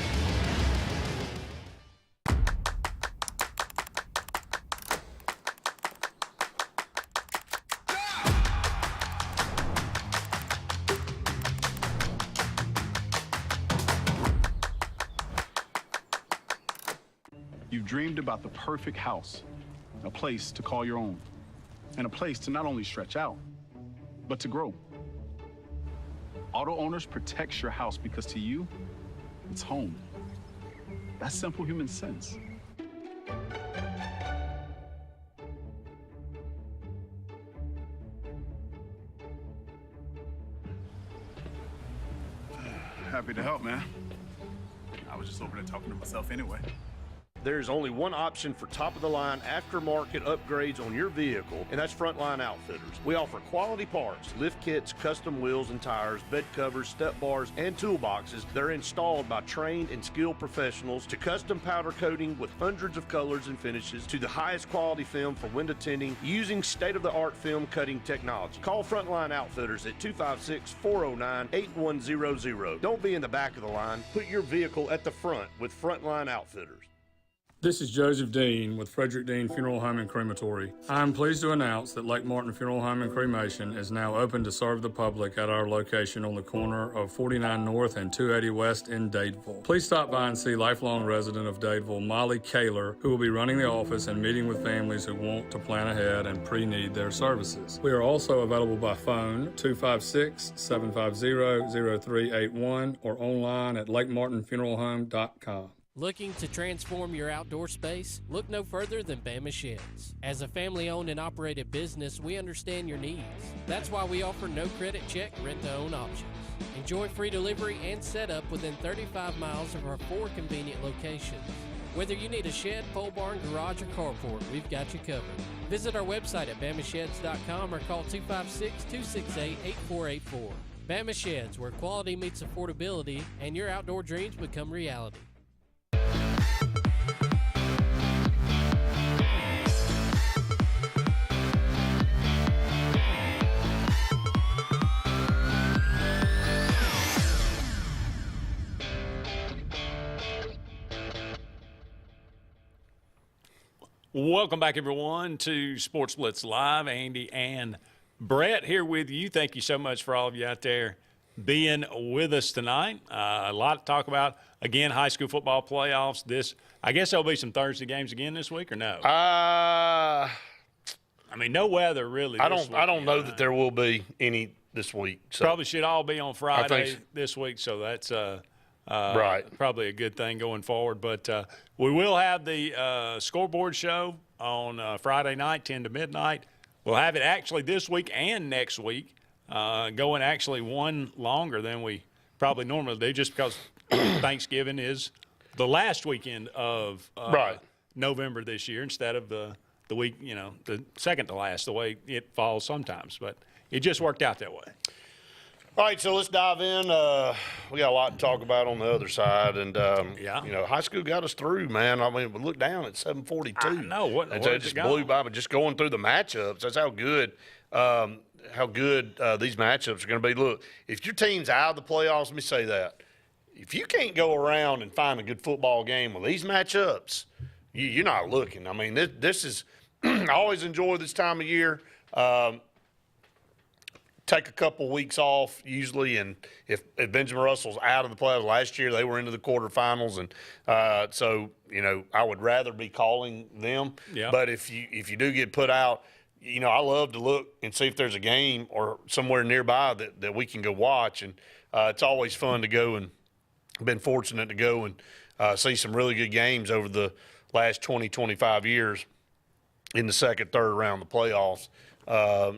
You've dreamed about the perfect house, a place to call your own, and a place to not only stretch out, but to grow. Auto Owners protects your house because to you, it's home. That's simple human sense. Happy to help, man. I was just over there talking to myself anyway. there's only one option for top-of-the-line aftermarket upgrades on your vehicle, and that's Frontline Outfitters. We offer quality parts, lift kits, custom wheels and tires, bed covers, step bars, and toolboxes that are installed by trained and skilled professionals, to custom powder coating with hundreds of colors and finishes, to the highest quality film for window tinting using state-of-the-art film cutting technology. Call Frontline Outfitters at 256-409-8100. Don't be in the back of the line. Put your vehicle at the front with Frontline Outfitters. This is Joseph Dean with Frederick Dean Funeral Home and Crematory. I am pleased to announce that Lake Martin Funeral Home and Cremation is now open to serve the public at our location on the corner of 49 North and 280 West in Dadeville. Please stop by and see lifelong resident of Dadeville, Molly Kaler, who will be running the office and meeting with families who want to plan ahead and pre-need their services. We are also available by phone, 256-750-0381, or online at lakemartinfuneralhome.com. Looking to transform your outdoor space? Look no further than Bama Sheds. As a family-owned and operated business, we understand your needs. That's why we offer no credit check, rent-to-own options. Enjoy free delivery and setup within 35 miles of our 4 convenient locations. Whether you need a shed, pole barn, garage, or carport, we've got you covered. Visit our website at bamasheds.com or call 256-268-8484. Bama Sheds, where quality meets affordability and your outdoor dreams become reality. Welcome back, everyone, to Sports Blitz Live. Andy and Brett here with you. Thank you so much for all of you out there being with us tonight. A lot to talk about. Again, high school football playoffs. I guess there'll be some Thursday games again this week, or no? I mean, no weather really. I don't know that there will be any this week. So. Probably should all be on Friday this week, so that's right. Probably a good thing going forward. But we will have the scoreboard show on Friday night, 10 to midnight. We'll have it actually this week and next week, going actually one longer than we probably normally do, just because Thanksgiving is the last weekend of November this year instead of the week, the second to last, the way it falls sometimes. But it just worked out that way. All right, so let's dive in. We got a lot to talk about on the other side, and high school got us through, man. I mean, we look down at 7:42. I know it just blew by, but just going through the matchups, that's how good these matchups are going to be. Look, if your team's out of the playoffs, let me say that. If you can't go around and find a good football game with these matchups, you're not looking. I mean, this is I always enjoy this time of year. Take a couple weeks off usually, and if Benjamin Russell's out of the playoffs, last year they were into the quarterfinals, and so I would rather be calling them. Yeah. But if you do get put out, I love to look and see if there's a game or somewhere nearby that we can go watch, and it's always fun to go, and been fortunate to go and see some really good games over the last 20-25 years in the second, third round of the playoffs.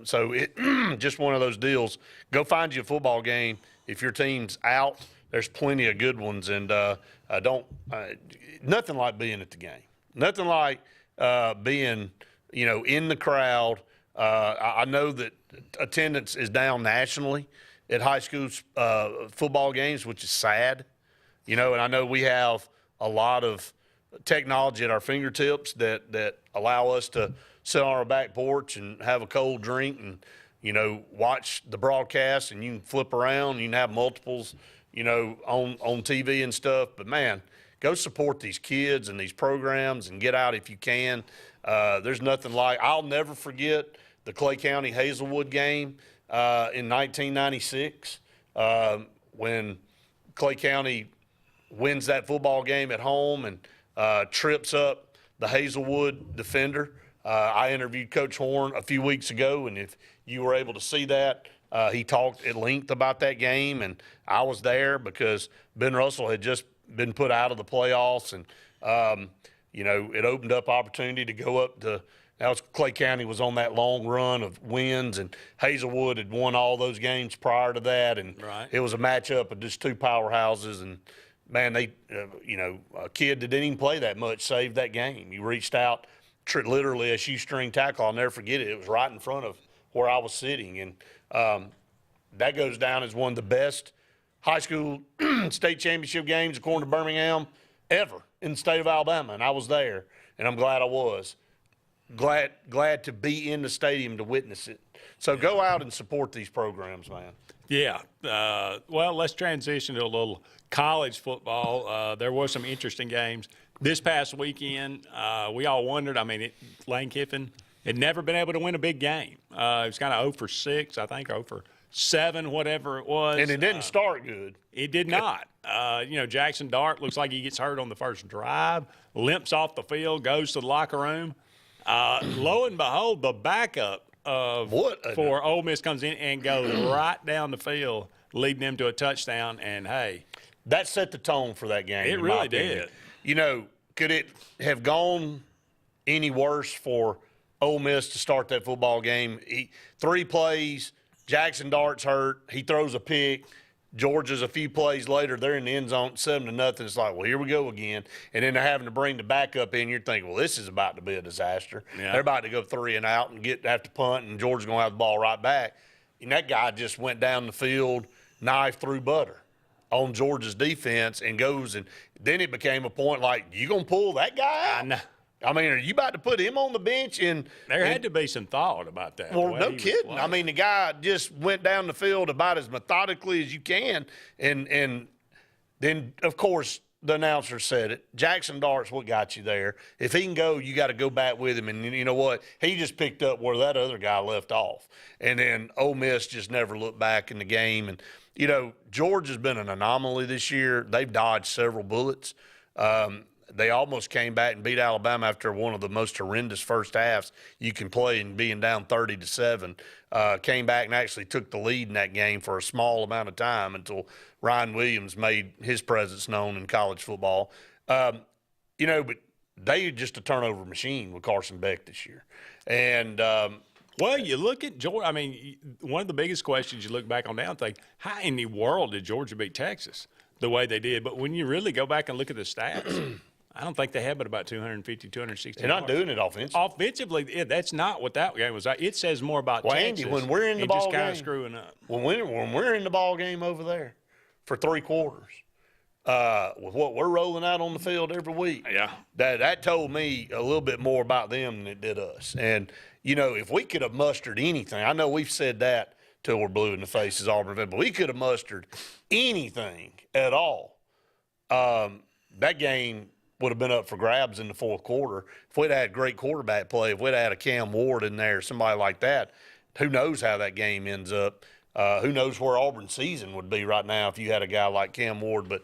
So it just one of those deals. Go find you a football game. If your team's out, there's plenty of good ones, and nothing like being at the game. Nothing like being in the crowd. I know that attendance is down nationally at high school football games, which is sad. And I know we have a lot of technology at our fingertips that allow us to sit on our back porch and have a cold drink and, watch the broadcast, and you can flip around. You can have multiples, on TV and stuff. But, man, go support these kids and these programs and get out if you can. There's nothing like – I'll never forget the Clay County Hazelwood game in 1996 when Clay County wins that football game at home and trips up the Hazelwood defender. I interviewed Coach Horn a few weeks ago, and if you were able to see that, he talked at length about that game, and I was there because Ben Russell had just been put out of the playoffs, and it opened up opportunity to go up to Clay County was on that long run of wins, and Hazelwood had won all those games prior to that, and it was a matchup of just two powerhouses, and man, they, a kid that didn't even play that much saved that game. He reached out, literally a shoestring tackle. I'll never forget it. It was right in front of where I was sitting. And that goes down as one of the best high school state championship games, according to Birmingham, ever in the state of Alabama. And I was there, and I'm glad I was. Glad to be in the stadium to witness it. So go out and support these programs, man. Yeah. Well, let's transition to a little college football. There were some interesting games. This past weekend, we all wondered, Lane Kiffin had never been able to win a big game. It was kind of 0 for 6, I think, 0 for 7, whatever it was. And it didn't start good. It did not. Jackson Dart looks like he gets hurt on the first drive, limps off the field, goes to the locker room. Lo and behold, the backup for Ole Miss comes in and goes right down the field, leading them to a touchdown. And, hey. That set the tone for that game. It really did. Could it have gone any worse for Ole Miss to start that football game? 3 plays, Jackson Dart's hurt. He throws a pick. Georgia's a few plays later, they're in the end zone, 7-0. It's like, well, here we go again. And then they're having to bring the backup in. You're thinking, well, this is about to be a disaster. Yeah. They're about to go 3 and out and have to punt, and Georgia's going to have the ball right back. And that guy just went down the field, knife through butter on Georgia's defense and goes. And then it became a point like, you going to pull that guy out? Are you about to put him on the bench? And there had to be some thought about that. Well, no kidding. The guy just went down the field about as methodically as you can. And then, of course, the announcer said it. Jackson Dart's what got you there. If he can go, you got to go back with him. And you know what? He just picked up where that other guy left off. And then Ole Miss just never looked back in the game. And, Georgia's been an anomaly this year. They've dodged several bullets. They almost came back and beat Alabama after one of the most horrendous first halves you can play, and being down 30-7. Came back and actually took the lead in that game for a small amount of time until Ryan Williams made his presence known in college football. But they just a turnover machine with Carson Beck this year. And well, you look at Georgia. One of the biggest questions you look back on now and think, how in the world did Georgia beat Texas the way they did? But when you really go back and look at the stats, I don't think they had but about 250, 260 They're not doing it offensively. Offensively, that's not what that game was. It says more about Texas. Andy, when we're in the ball game, just kind of screwing up. When we're in the ball game over there for 3 quarters, with what we're rolling out on the field every week, that told me a little bit more about them than it did us. And if we could have mustered anything, I know we've said that till we're blue in the face as Auburn fans, but we could have mustered anything at all. That game would have been up for grabs in the fourth quarter. If we'd had great quarterback play, if we'd had a Cam Ward in there, somebody like that, who knows how that game ends up. Who knows where Auburn's season would be right now if you had a guy like Cam Ward. But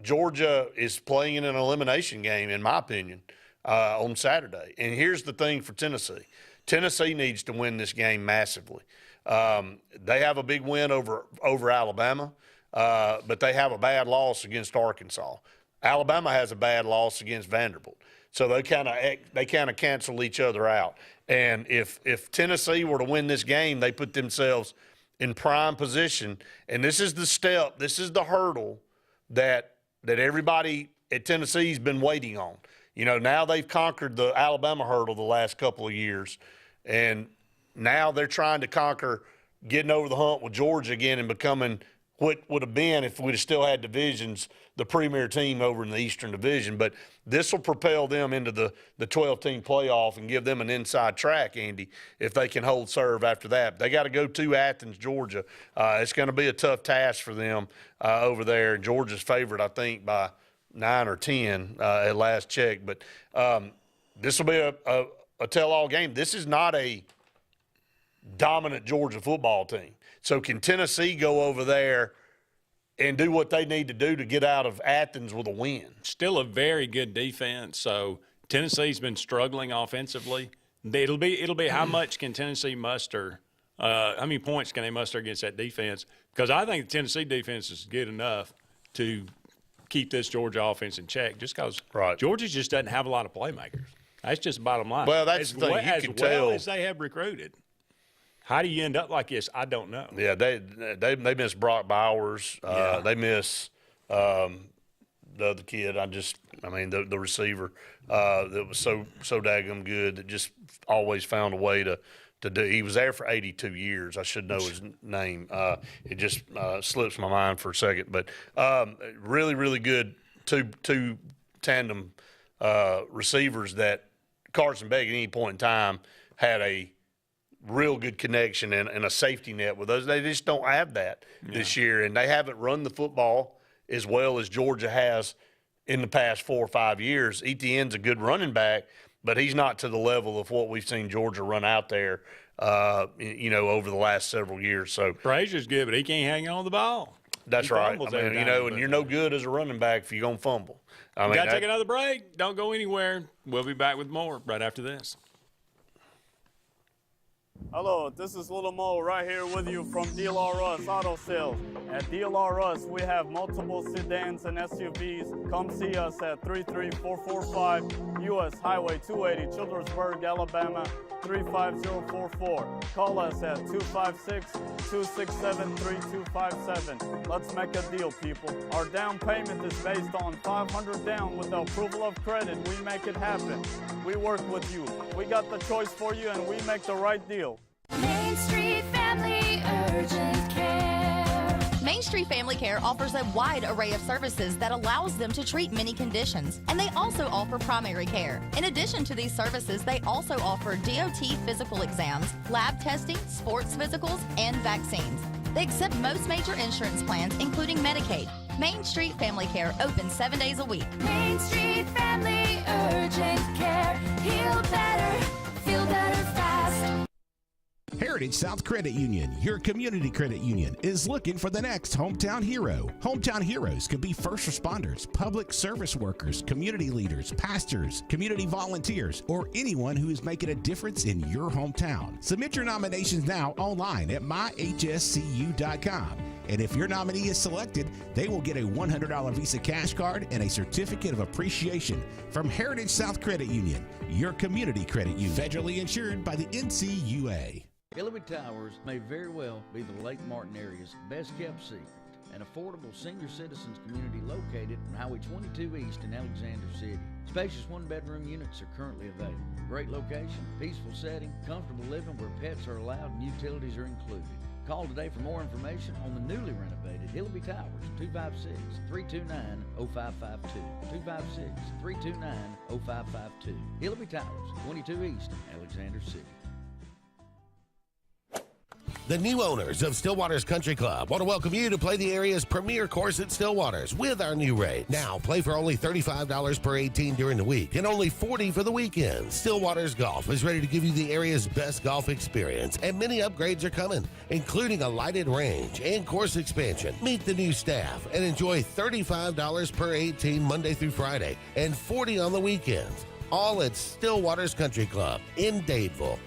Georgia is playing in an elimination game, in my opinion, on Saturday. And here's the thing for Tennessee. Tennessee needs to win this game massively. They have a big win over Alabama, but they have a bad loss against Arkansas. Alabama has a bad loss against Vanderbilt. So they kind of cancel each other out. And if Tennessee were to win this game, they put themselves in prime position. And this is the step, this is the hurdle that everybody at Tennessee's been waiting on. Now they've conquered the Alabama hurdle the last couple of years. And now they're trying to conquer getting over the hump with Georgia again and becoming what would have been, if we'd have still had divisions, the premier team over in the Eastern Division. But this will propel them into the 12-team playoff and give them an inside track, Andy, if they can hold serve after that. They got to go to Athens, Georgia. It's going to be a tough task for them over there. Georgia's favored, I think, by 9 or 10 at last check. But this will be a tell-all game. This is not a dominant Georgia football team. So can Tennessee go over there and do what they need to do to get out of Athens with a win? Still a very good defense. So Tennessee's been struggling offensively. It'll be how much can Tennessee muster? How many points can they muster against that defense? Because I think the Tennessee defense is good enough to keep this Georgia offense in check. Just because Georgia just doesn't have a lot of playmakers. That's just the bottom line. Well, that's the thing. You can tell. As well as they have recruited. How do you end up like this? I don't know. Yeah, they miss Brock Bowers. They miss the other kid. The receiver that was so daggum good that just always found a way to do. He was there for 82 years. I should know his name. It just slips my mind for a second. But really, really good two tandem receivers that Carson Beck at any point in time had a real good connection and a safety net with those. They just don't have that this year, and they haven't run the football as well as Georgia has in the past 4 or 5 years. Etienne's a good running back, but he's not to the level of what we've seen Georgia run out there, over the last several years. So Frazier's good, but he can't hang on the ball. That's right. And you're no good as a running back if you're going to fumble. Got to take another break. Don't go anywhere. We'll be back with more right after this. Hello, this is Little Mo right here with you from DLR Us Auto Sales. At DLR Us, we have multiple sedans and SUVs. Come see us at 33445 US Highway 280, Childersburg, Alabama 35044. Call us at 256-267-3257. Let's make a deal, people. Our down payment is based on $500 down. With the approval of credit, we make it happen. We work with you. We got the choice for you, and we make the right deal. Main Street Family Urgent Care. Main Street Family Care offers a wide array of services that allows them to treat many conditions, and they also offer primary care. In addition to these services, they also offer DOT physical exams, lab testing, sports physicals, and vaccines. They accept most major insurance plans, including Medicaid. Main Street Family Care opens 7 days a week. Main Street Family Urgent Care. Heal better, feel better fast. Heritage South Credit Union, your community credit union, is looking for the next hometown hero. Hometown heroes could be first responders, public service workers, community leaders, pastors, community volunteers, or anyone who is making a difference in your hometown. Submit your nominations now online at myhscu.com. And if your nominee is selected, they will get a $100 Visa cash card and a certificate of appreciation from Heritage South Credit Union, your community credit union, federally insured by the NCUA. Hillary Towers may very well be the Lake Martin area's best kept secret. An affordable senior citizens community located on Highway 22 East in Alexander City. Spacious one-bedroom units are currently available. Great location, peaceful setting, comfortable living where pets are allowed and utilities are included. Call today for more information on the newly renovated Hillary Towers, 256-329-0552. 256-329-0552. Hillary Towers, 22 East, Alexander City. The new owners of Stillwater's Country Club want to welcome you to play the area's premier course at Stillwater's with our new rates. Now, play for only $35 per 18 during the week and only $40 for the weekend. Stillwater's Golf is ready to give you the area's best golf experience, and many upgrades are coming, including a lighted range and course expansion. Meet the new staff and enjoy $35 per 18 Monday through Friday and $40 on the weekends. All at Stillwater's Country Club in Dadeville.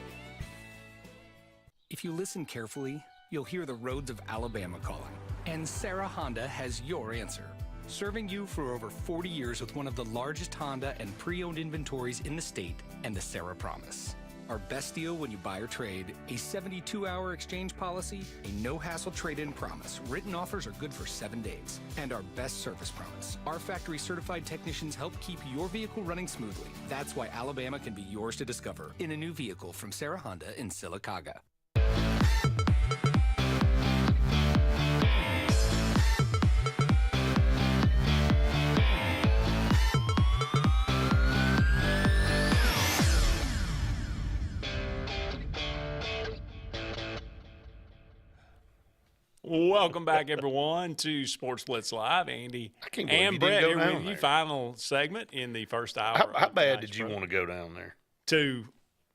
If you listen carefully, you'll hear the roads of Alabama calling. And Sarah Honda has your answer. Serving you for over 40 years with one of the largest Honda and pre-owned inventories in the state and the Sarah Promise. Our best deal when you buy or trade, a 72-hour exchange policy, a no-hassle trade-in promise. Written offers are good for 7 days. And our best service promise. Our factory-certified technicians help keep your vehicle running smoothly. That's why Alabama can be yours to discover in a new vehicle from Sarah Honda in Sylacauga. Welcome back, everyone, to Sports Blitz Live. Andy and Brett here with you. Final segment in the first hour. How bad did you want to go down there? To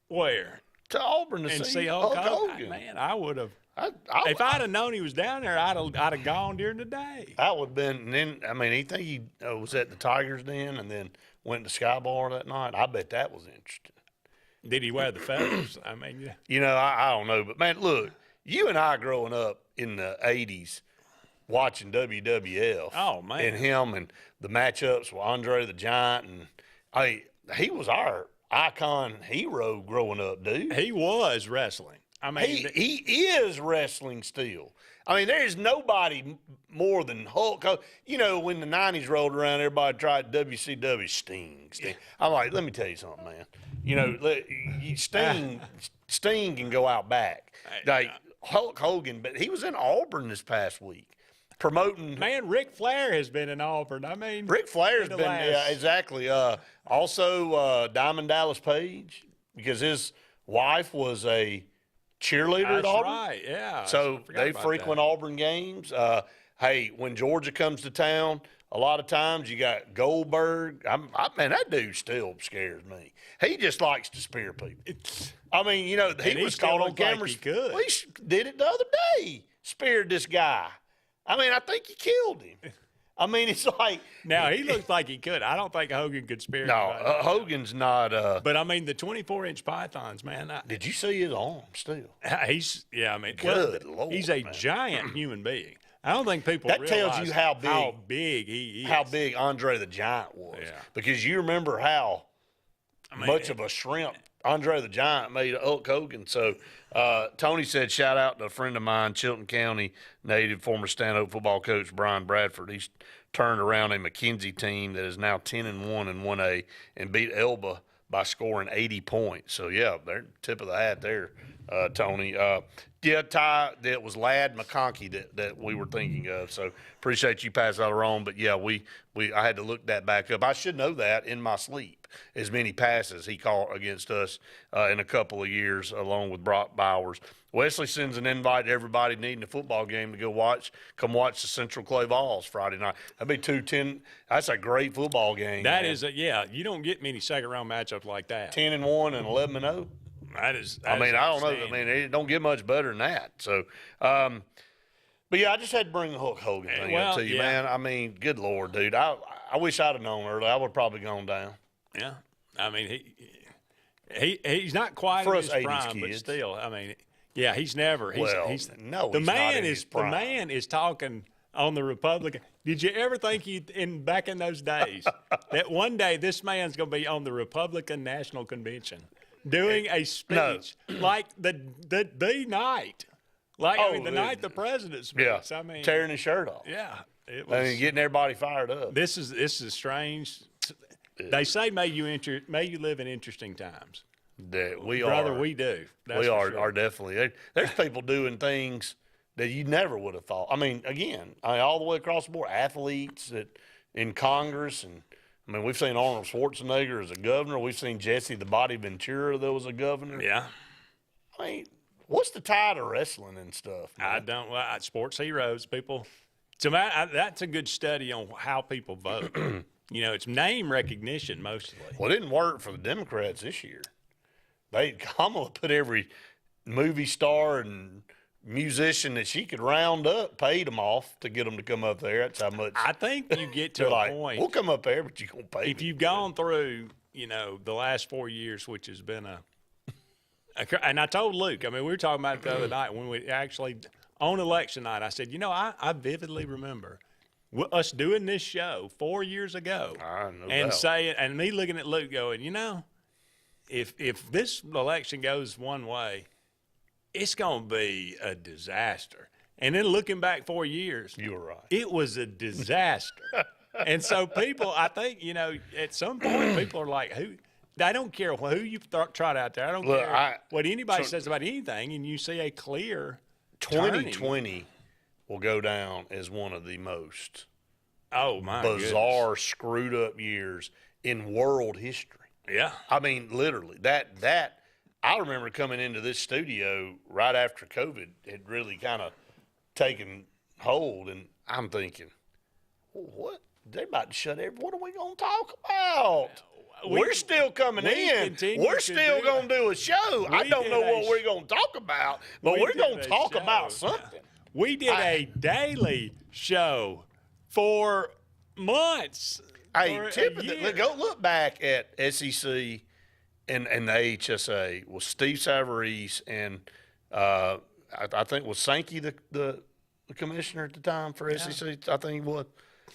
where? To Auburn to see Hulk Hogan. Man, I would have. If I'd have known he was down there, I'd have gone during the day. I would have been. And then, I mean, he think he was at the Tigers Den and then went to Sky Bar that night. I bet that was interesting. Did he wear the feathers? I mean, yeah. You know, I don't know. But, man, look, you and I growing up in the 80s watching WWF. Oh, man. And him and the matchups with Andre the Giant. And he was our icon hero growing up, dude. He was wrestling. I mean, he is wrestling still. I mean, there is nobody more than Hulk. You know, when the 90s rolled around, everybody tried WCW Sting. I'm like, let me tell you something, man. You know, Sting can go out back. Like Hulk Hogan, but he was in Auburn this past week promoting. Man, Ric Flair has been in Auburn. I mean, Ric Flair's been, yeah, exactly. Also, Diamond Dallas Page, because his wife was a cheerleader at Auburn. That's right, yeah. So they frequent Auburn games. Hey, when Georgia comes to town, a lot of times you got Goldberg. Man, that dude still scares me. He just likes to spear people. I mean, you know, he was caught on camera. Like he could. Well, he did it the other day. Speared this guy. I mean, I think he killed him. I mean, it's like now he looks like he could. I don't think Hogan could spear. No, Hogan's not. But I mean, the 24-inch pythons, man. Did you see his arm still? I mean, good Lord, he's a giant human being. I don't think people that realize tells you how big he is. How big Andre the Giant was. Yeah. Because you remember how much of a shrimp Andre the Giant made Hulk Hogan. So Tony said, shout out to a friend of mine, Chilton County native, former Stanhope football coach Brian Bradford. He's turned around a McKenzie team that is now 10-1 in 1A and beat Elba by scoring 80 points. So, yeah, they're tip of the hat there, Tony. Ty, that was Ladd McConkey that we were thinking of. So appreciate you passing that around. But, yeah, I had to look that back up. I should know that in my sleep, as many passes he caught against us in a couple of years, along with Brock Bowers. Wesley sends an invite to everybody needing a football game to come watch the Central Clay Vols Friday night. That'd be 2-10. That's a great football game. That is, you don't get many second-round matchups like that. 10-1 and 11-0. I don't know. I mean, it don't get much better than that. So, but yeah, I just had to bring the Hulk Hogan thing up to you, man. I mean, good Lord, dude. I wish I'd have known early. I would have probably gone down. Yeah, I mean, he's not quite for in us his prime, but still, I mean, yeah, he's never. The man is talking on the Republican. Did you ever think back in those days that one day this man's going to be on the Republican National Convention doing a speech like the night, the night the president speaks? Yeah. I mean, tearing his shirt off. Yeah, it was. I mean, getting everybody fired up. This is strange. They say may you live in interesting times. That we Brother, are. we do. That's we for are definitely. There's people doing things that you never would have thought. I mean, again, all the way across the board, athletes in Congress, and I mean, we've seen Arnold Schwarzenegger as a governor. We've seen Jesse the Body Ventura that was a governor. Yeah. I mean, what's the tide of wrestling and stuff, man? I don't. Sports heroes, people. So that's a good study on how people vote. You know, it's name recognition mostly. Well, it didn't work for the Democrats this year. Kamala put every movie star and musician that she could round up, paid them off to get them to come up there. That's how much. I think you get to a point. We'll come up there, but you're going to pay. If you've gone through, the last 4 years, which has been and I told Luke, I mean, we were talking about it the other night when we actually, on election night, I said, I vividly remember us doing this show 4 years ago and saying, and me looking at Luke going, if this election goes one way, it's going to be a disaster. And then looking back 4 years, you were right. It was a disaster. And so people, I think, at some point, people are like, I don't care who you trot out there. I don't care what anybody says about anything. And you see a clear 2020 will go down as one of the most bizarre, screwed up years in world history. Yeah. I mean, literally, that I remember coming into this studio right after COVID had really kind of taken hold, and I'm thinking, what? They're about to shut what are we going to talk about? We're still coming in. We're still going to do a show. I don't know what we're going to talk about, but we're going to talk about something. We did a daily show for months. Hey, go look back at SEC and the HSA with Steve Savarese and I think was Sankey the commissioner at the time for SEC. I think he was.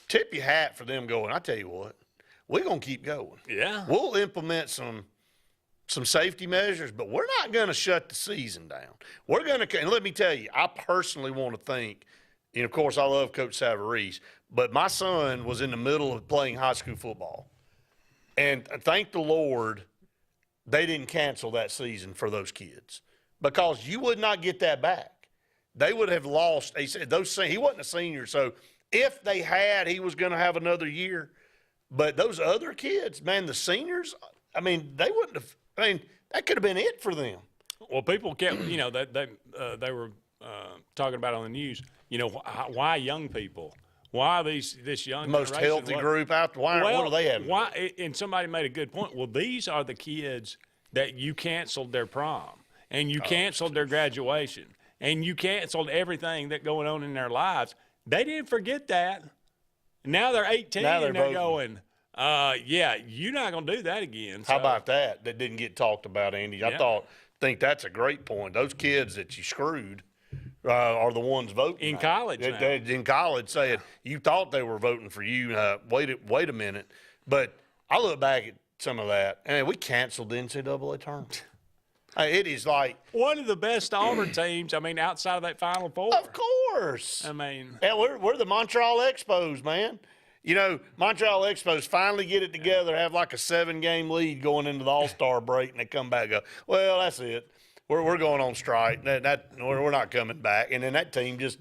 Tip your hat for them going. I tell you what, we're gonna keep going. Yeah, we'll implement some some safety measures, but we're not going to shut the season down. We're going to, and let me tell you, I personally want to think, and of course I love Coach Savarese, but my son was in the middle of playing high school football. And thank the Lord they didn't cancel that season for those kids, because you would not get that back. They would have lost. He said he wasn't a senior, so if they had, he was going to have another year. But those other kids, man, the seniors, I mean, they wouldn't have. I mean, that could have been it for them. Well, people kept, you know, they were talking about on the news, you know, why young people? Why this young the most generation? healthy group out there? What are they having? Why? And somebody made a good point. Well, these are the kids that you canceled their prom, and you canceled their graduation, and you canceled everything that going on in their lives. They didn't forget that. Now they're 18 and they're going, yeah, you're not going to do that again. How about that? That didn't get talked about, Andy. Yeah. I think that's a great point. Those kids that you screwed are the ones voting in college. In college, saying you thought they were voting for you. Wait a minute. But I look back at some of that, and we canceled the NCAA tournament. It is like one of the best Auburn teams. I mean, outside of that Final Four. Of course. I mean, yeah, we're the Montreal Expos, man. You know, Montreal Expos finally get it together, have like a 7-game lead going into the All-Star break, and they come back and go, well, that's it. We're going on strike. We're not coming back. And then that team just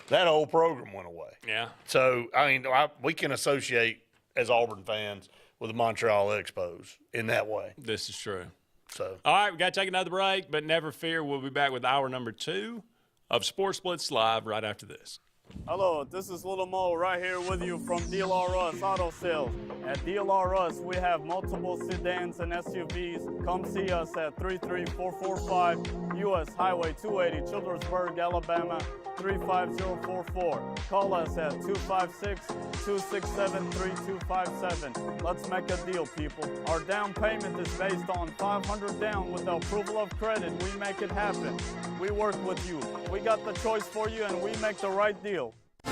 that whole program went away. Yeah. So I mean, we can associate as Auburn fans with the Montreal Expos in that way. This is true. So all right, we got to take another break, but never fear, we'll be back with hour number 2 of Sports Blitz Live right after this. Hello, this is Little Mo right here with you from DLR Auto Sales. At DLR we have multiple sedans and SUVs. Come see us at 33445 US Highway 280, Childersburg, Alabama 35044. Call us at 256-267-3257. Let's make a deal, people. Our down payment is based on $500 down. With the approval of credit, we make it happen. We work with you. We got the choice for you, and we make the right deal.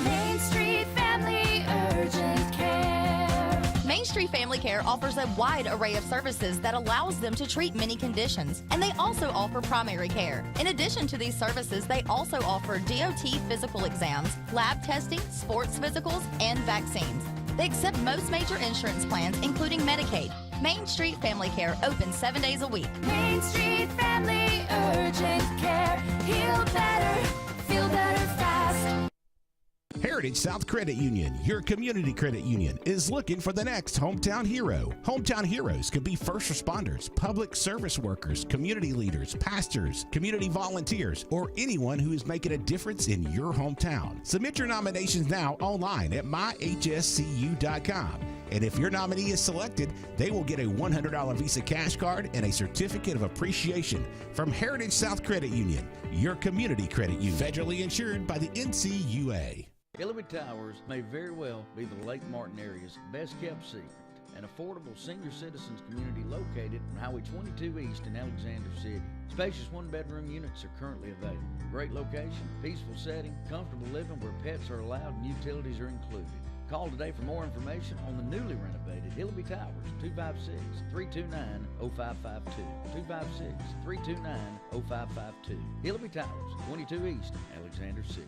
Main Street Family Urgent Care. Main Street Family Care offers a wide array of services that allows them to treat many conditions, and they also offer primary care. In addition to these services, they also offer DOT physical exams, lab testing, sports physicals, and vaccines. They accept most major insurance plans, including Medicaid. Main Street Family Care opens 7 days a week. Main Street Family Urgent Care. Heal better, feel better fast. Heritage South Credit Union, your community credit union, is looking for the next hometown hero. Hometown heroes could be first responders, public service workers, community leaders, pastors, community volunteers, or anyone who is making a difference in your hometown. Submit your nominations now online at myhscu.com. And if your nominee is selected, they will get a $100 Visa cash card and a certificate of appreciation from Heritage South Credit Union, your community credit union, federally insured by the NCUA. Hillary Towers may very well be the Lake Martin area's best-kept secret. An affordable senior citizens community located on Highway 22 East in Alexander City. Spacious one-bedroom units are currently available. Great location, peaceful setting, comfortable living where pets are allowed and utilities are included. Call today for more information on the newly renovated Hillary Towers, 256-329-0552. 256-329-0552. Hillary Towers, 22 East, Alexander City.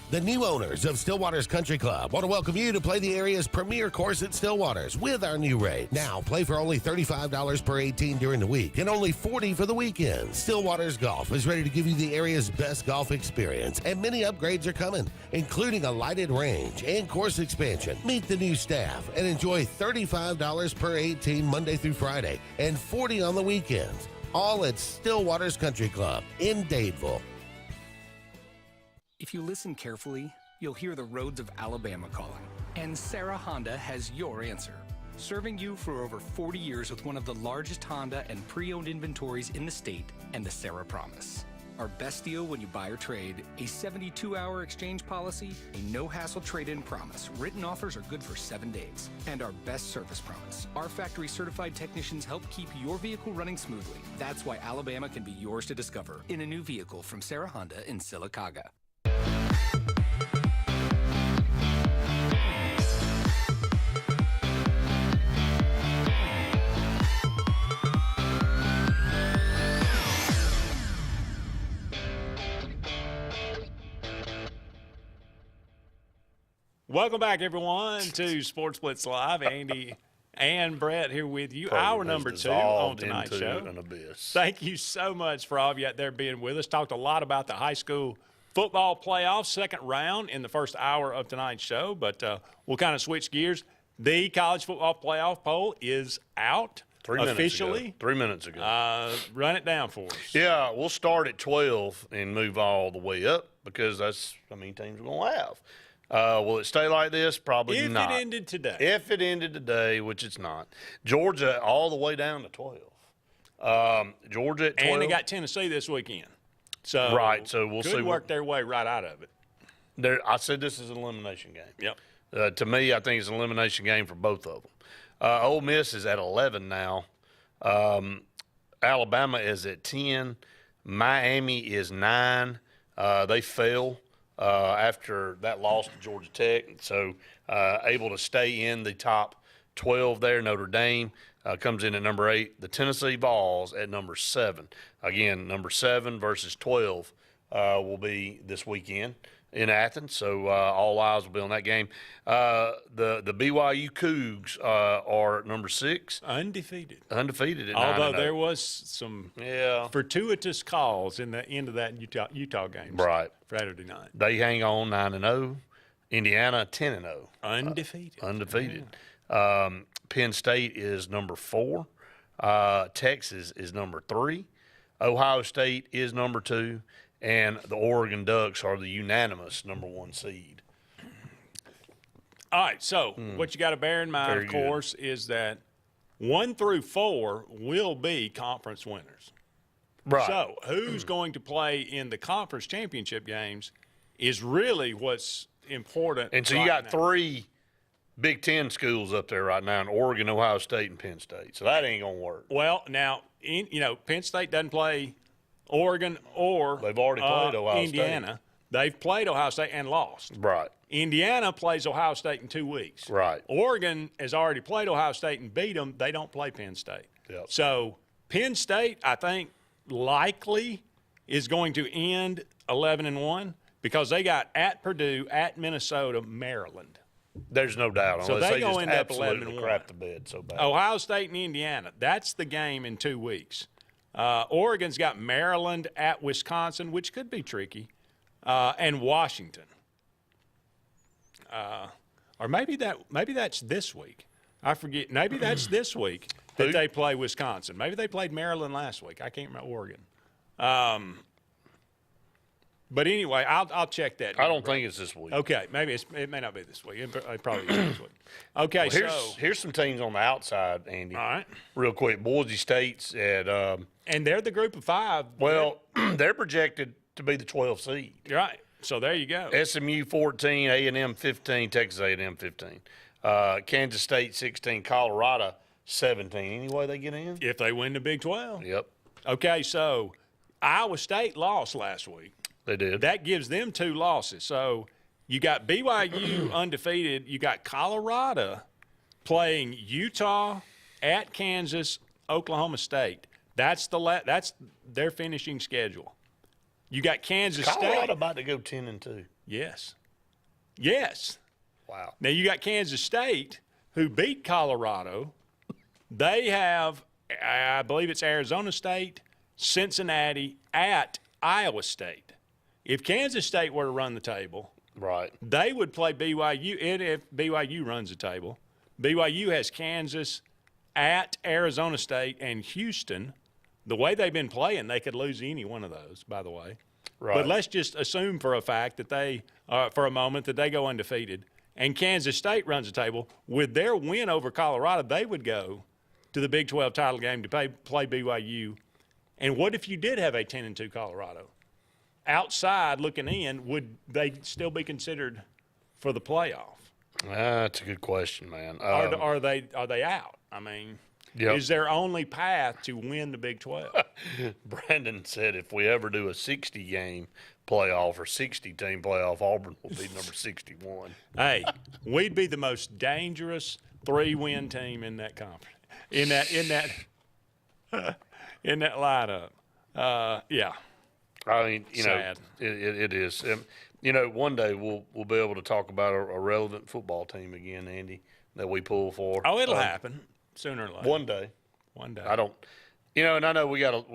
The new owners of Stillwater's Country Club want to welcome you to play the area's premier course at Stillwater's with our new rate. Now, play for only $35 per 18 during the week and only $40 for the weekend. Stillwater's Golf is ready to give you the area's best golf experience, and many upgrades are coming, including a lighted range and course expansion. Meet the new staff and enjoy $35 per 18 Monday through Friday and $40 on the weekends. All at Stillwater's Country Club in Dadeville. If you listen carefully, you'll hear the roads of Alabama calling. And Sarah Honda has your answer. Serving you for over 40 years with one of the largest Honda and pre-owned inventories in the state and the Sarah Promise. Our best deal when you buy or trade, a 72-hour exchange policy, a no-hassle trade-in promise. Written offers are good for 7 days. And our best service promise. Our factory-certified technicians help keep your vehicle running smoothly. That's why Alabama can be yours to discover in a new vehicle from Sarah Honda in Sylacauga. Welcome back, everyone, to Sports Blitz Live. Andy and Brett here with you. Hour number 2 on tonight's show. An abyss. Thank you so much for all of you out there being with us. Talked a lot about the high school football playoffs, second round in the first hour of tonight's show, but we'll kind of switch gears. The college football playoff poll is out. 3 minutes officially. ago. 3 minutes ago. Run it down for us. Yeah, we'll start at 12 and move all the way up because that's how many teams we're going to have. Will it stay like this? Probably not. If it ended today. If it ended today, which it's not. Georgia all the way down to 12. Georgia at 12. And they got Tennessee this weekend. So right, so we'll see. Could work their way right out of it. I said this is an elimination game. Yep. To me, I think it's an elimination game for both of them. Ole Miss is at 11 now. Alabama is at 10. Miami is 9. They fell after that loss to Georgia Tech, so able to stay in the top 12 there. Notre Dame comes in at number 8. The Tennessee Vols at number 7. Again, number 7 versus 12 will be this weekend in Athens, so all eyes will be on that game. The BYU Cougs are number 6. Undefeated at 9-0. Although there was some fortuitous calls in the end of that Utah game. Right. Saturday night. They hang on 9-0. Indiana 10-0. Undefeated. Penn State is number 4. Texas is number 3. Ohio State is number 2. And the Oregon Ducks are the unanimous number 1 seed. All right, so what you got to bear in mind, Very of course, is that 1 through 4 will be conference winners. Right. So who's going to play in the conference championship games is really what's important. And so you got 3 Big Ten schools up there right now in Oregon, Ohio State, and Penn State. So that ain't going to work. Well, now, Penn State doesn't play Oregon or they've already played Ohio Indiana. State. They've played Ohio State and lost. Right. Indiana plays Ohio State in 2 weeks. Right. Oregon has already played Ohio State and beat them. They don't play Penn State. Yep. So Penn State, I think, likely is going to end 11-1 because they got at Purdue, at Minnesota, Maryland. There's no doubt. So Unless they go just end up absolutely 11-1. crap the bed so bad. Ohio State and Indiana, that's the game in 2 weeks. Oregon's got Maryland at Wisconsin, which could be tricky, and Washington. Or maybe that's this week. I forget. Maybe that's this week that they play Wisconsin. Maybe they played Maryland last week. I can't remember Oregon. But anyway, I'll check that. I don't think it's this week. Okay, maybe it may not be this week. It probably is this week. Okay, well, here's some teams on the outside, Andy. All right. Real quick, Boise State's at and they're the group of 5. Well, they're projected to be the 12th seed. Right. So there you go. SMU 14, A&M 15, Texas A&M 15. Kansas State 16, Colorado 17. Any way they get in? If they win the Big 12. Yep. Okay, so Iowa State lost last week. They did. That gives them 2 losses. So you got BYU undefeated. You got Colorado playing Utah, at Kansas, Oklahoma State. That's their finishing schedule. You got Kansas Colorado State. about to go 10-2. Yes. Wow. Now you got Kansas State, who beat Colorado. They have, I believe it's Arizona State, Cincinnati, at Iowa State. If Kansas State were to run the table, right, they would play BYU. And if BYU runs the table, BYU has Kansas, at Arizona State, and Houston. The way they've been playing, they could lose any one of those, by the way. Right. But let's just assume for a fact that they, for a moment, that they go undefeated. And Kansas State runs the table. With their win over Colorado, they would go to the Big 12 title game to play BYU. And what if you did have a 10-2 Colorado? Outside looking in, would they still be considered for the playoff? That's a good question, man. Are they out? I mean, is their only path to win the Big 12? Brandon said if we ever do a 60-game playoff or 60-team playoff, Auburn will be number 61. Hey, we'd be the most dangerous 3-win team in that conference. In that lineup. Yeah. I mean, Sad. It is. One day we'll be able to talk about a relevant football team again, Andy, that we pull for. Oh, it'll happen sooner or later. One day. I don't. And I know we got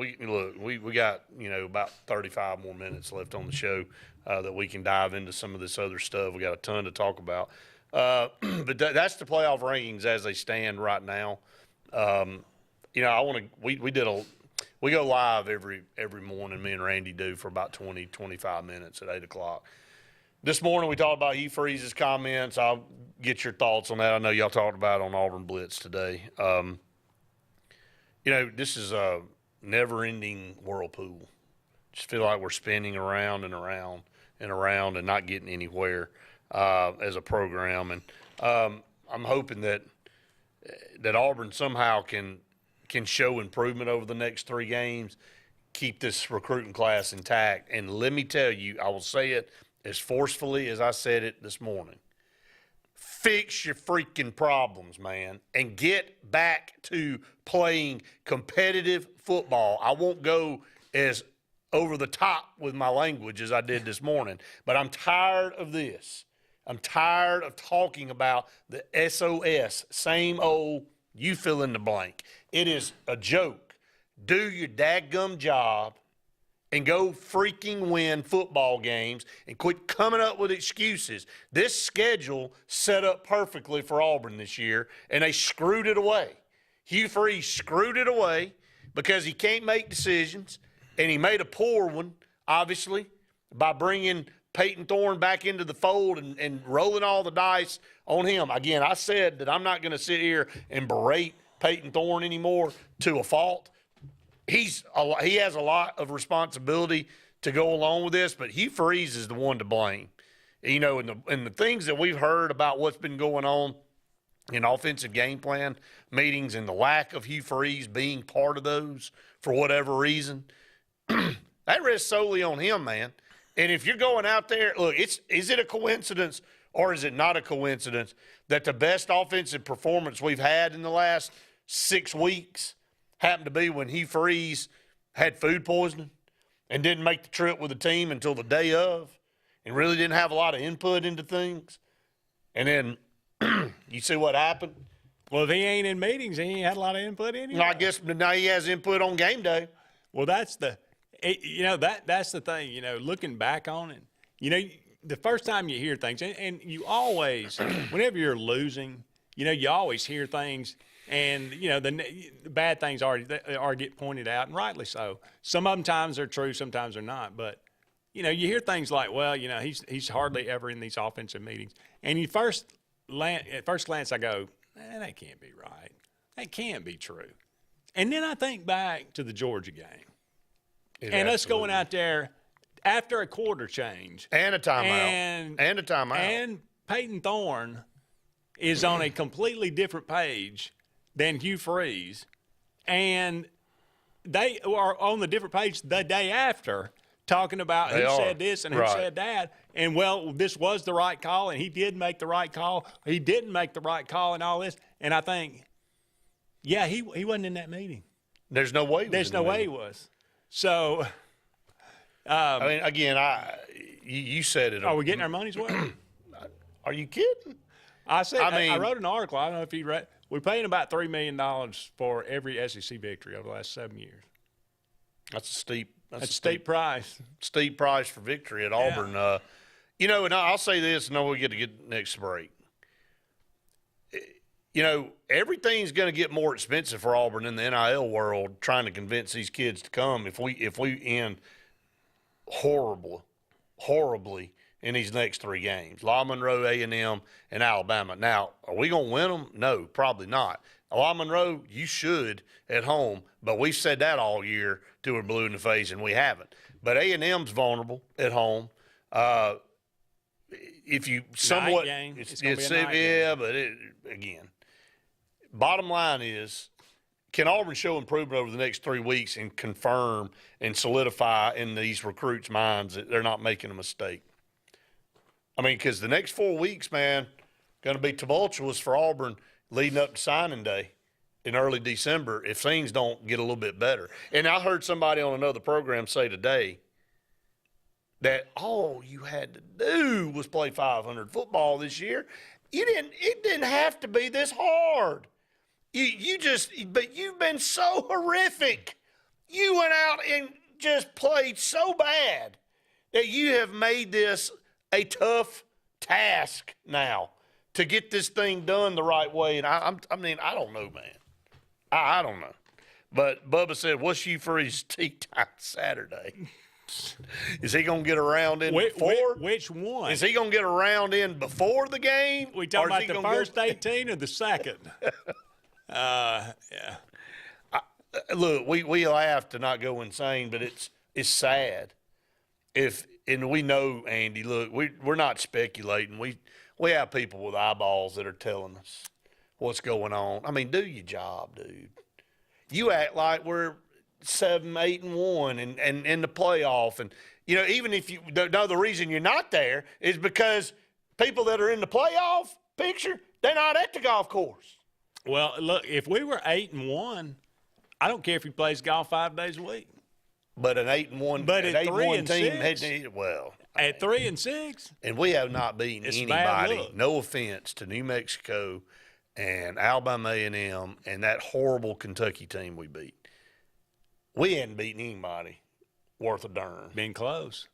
about 35 more minutes left on the show that we can dive into some of this other stuff. We got a ton to talk about. But that's the playoff rankings as they stand right now. We go live every morning, me and Randy do, for about 20, 25 minutes at 8 o'clock. This morning we talked about Hugh Freeze's comments. I'll get your thoughts on that. I know y'all talked about it on Auburn Blitz today. This is a never-ending whirlpool. Just feel like we're spinning around and around and around and not getting anywhere as a program. And I'm hoping that Auburn somehow can show improvement over the next 3 games, keep this recruiting class intact. And let me tell you, I will say it as forcefully as I said it this morning. Fix your freaking problems, man, and get back to playing competitive football. I won't go as over the top with my language as I did this morning, but I'm tired of this. I'm tired of talking about the SOS, same old, you fill in the blank. It is a joke. Do your dadgum job and go freaking win football games and quit coming up with excuses. This schedule set up perfectly for Auburn this year, and they screwed it away. Hugh Freeze screwed it away because he can't make decisions, and he made a poor one, obviously, by bringing Peyton Thorne back into the fold and rolling all the dice on him. Again, I said that I'm not going to sit here and berate Peyton Thorne anymore to a fault. He has a lot of responsibility to go along with this, but Hugh Freeze is the one to blame. And the things that we've heard about what's been going on in offensive game plan meetings and the lack of Hugh Freeze being part of those for whatever reason, that rests solely on him, man. And if you're going out there, look, is it a coincidence or is it not a coincidence that the best offensive performance we've had in the last 6 weeks happened to be when Hugh Freeze had food poisoning and didn't make the trip with the team until the day of and really didn't have a lot of input into things? And then you see what happened? Well, if he ain't in meetings, he ain't had a lot of input anyway. No, I guess now he has input on game day. Well, that's the thing, looking back on it, the first time you hear things, and you always, whenever you're losing, you always hear things, and, the bad things are get pointed out, and rightly so. Some of them times they're true, sometimes they're not. But, you hear things like, well, he's hardly ever in these offensive meetings. And at first glance, I go, that can't be right. That can't be true. And then I think back to the Georgia game. And us going out there after a quarter change. And a timeout. And Peyton Thorne is on a completely different page than Hugh Freeze. And they are on the different page the day after talking about who said this and who said that. And, well, this was the right call, and he did make the right call. He didn't make the right call and all this. And I think, yeah, he wasn't in that meeting. There's no way he was. There's no way he was. So, I mean, again, you said it. Are we getting our money's worth? Are you kidding? I wrote an article. I don't know if you read. We're paying about $3 million for every SEC victory over the last 7 years. That's a steep. That's a steep price. Steep price for victory at Auburn. And I'll say this, and then we'll get next break. Everything's going to get more expensive for Auburn in the NIL world, trying to convince these kids to come. If we end horribly in these next 3 games, La Monroe, A&M, and Alabama. Now, are we going to win them? No, probably not. La Monroe, you should at home, but we've said that all year till we're blue in the face, and we haven't. But A&M's vulnerable at home. If you somewhat, again. Bottom line is, can Auburn show improvement over the next 3 weeks and confirm and solidify in these recruits' minds that they're not making a mistake? I mean, because the next 4 weeks, man, going to be tumultuous for Auburn leading up to signing day in early December if things don't get a little bit better. And I heard somebody on another program say today that all you had to do was play 500 football this year. It didn't have to be this hard. But you've been so horrific. You went out and just played so bad that you have made this a tough task now to get this thing done the right way. And I don't know, man. I don't know. But Bubba said, what's you for his tea time Saturday? Is he going to get around in before? Which one? Is he going to get around in before the game? We talking about the first 18 or the second? Yeah. Look, we laugh to not go insane, but it's sad. And we know, Andy, look, we're not speculating. We have people with eyeballs that are telling us what's going on. I mean, do your job, dude. You act like we're 7-8-1 and in the playoff, and even if you know the reason you're not there is because people that are in the playoff picture, they're not at the golf course. Well, look, if we were 8-1, I don't care if he plays golf 5 days a week. But an 8-1, but at 3-6 team, well, at 3-6, and we have not beaten anybody. No offense to New Mexico and Alabama A&M and that horrible Kentucky team we beat. We hadn't beaten anybody worth a darn. Been close.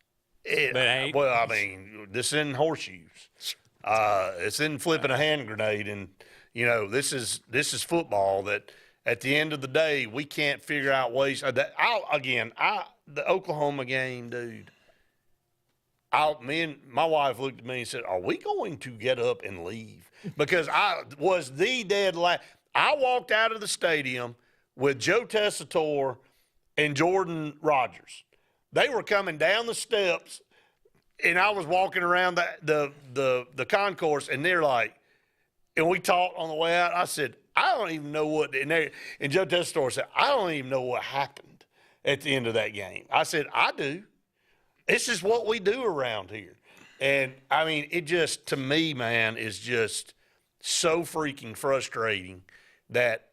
Well, I mean, this isn't horseshoes. It's in flipping a hand grenade, and this is football. That at the end of the day, we can't figure out ways. The Oklahoma game, dude. Me and my wife looked at me and said, "Are we going to get up and leave?" Because I was the dead last. I walked out of the stadium with Joe Tessitore and Jordan Rogers. They were coming down the steps, and I was walking around the concourse, and they're like, and we talked on the way out. I said, I don't even know what, and Joe Tessitore said, I don't even know what happened at the end of that game. I said, I do. This is what we do around here. And, I mean, it just, to me, man, is just so freaking frustrating that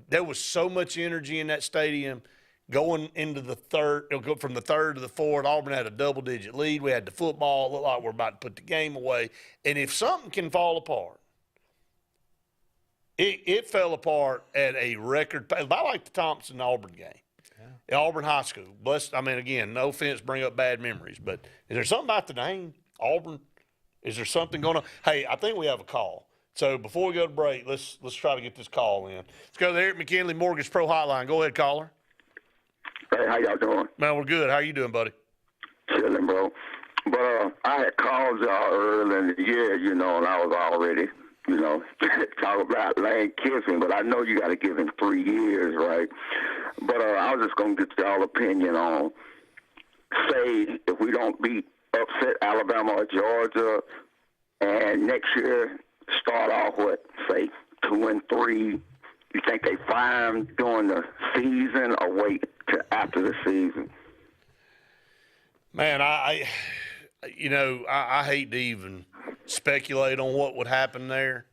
there was so much energy in that stadium going into the third, from the third to the fourth. Auburn had a double-digit lead. We had the football. It looked like we're about to put the game away. And if something can fall apart, it fell apart at a record pace. About like the Thompson-Auburn game. Yeah. Auburn High School. Again, no offense, bring up bad memories, but is there something about the name, Auburn? Is there something going on? Hey, I think we have a call. So before we go to break, let's try to get this call in. Let's go to the Eric McKinley Mortgage Pro Hotline. Go ahead, caller. Hey, how y'all doing? Man, we're good. How you doing, buddy? Chilling, bro. But I had called y'all early in the year, and I was already, talking about Lane Kiffin, but I know you got to give him 3 years, right? But I was just going to get y'all opinion on, say, if we don't upset Alabama or Georgia, and next year start off with, say, 2-3, you think they fire him during the season or wait till after the season? Man, I hate to even speculate on what would happen there.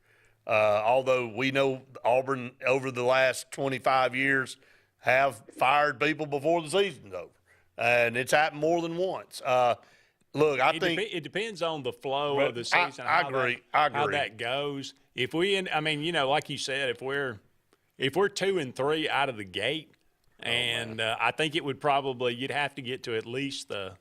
Although we know Auburn over the last 25 years have fired people before the season's over. And it's happened more than once. Look, I think it depends on the flow of the season. I agree. How that goes. If we, like you said, if we're 2-3 out of the gate, and I think it would you'd have to get to at least the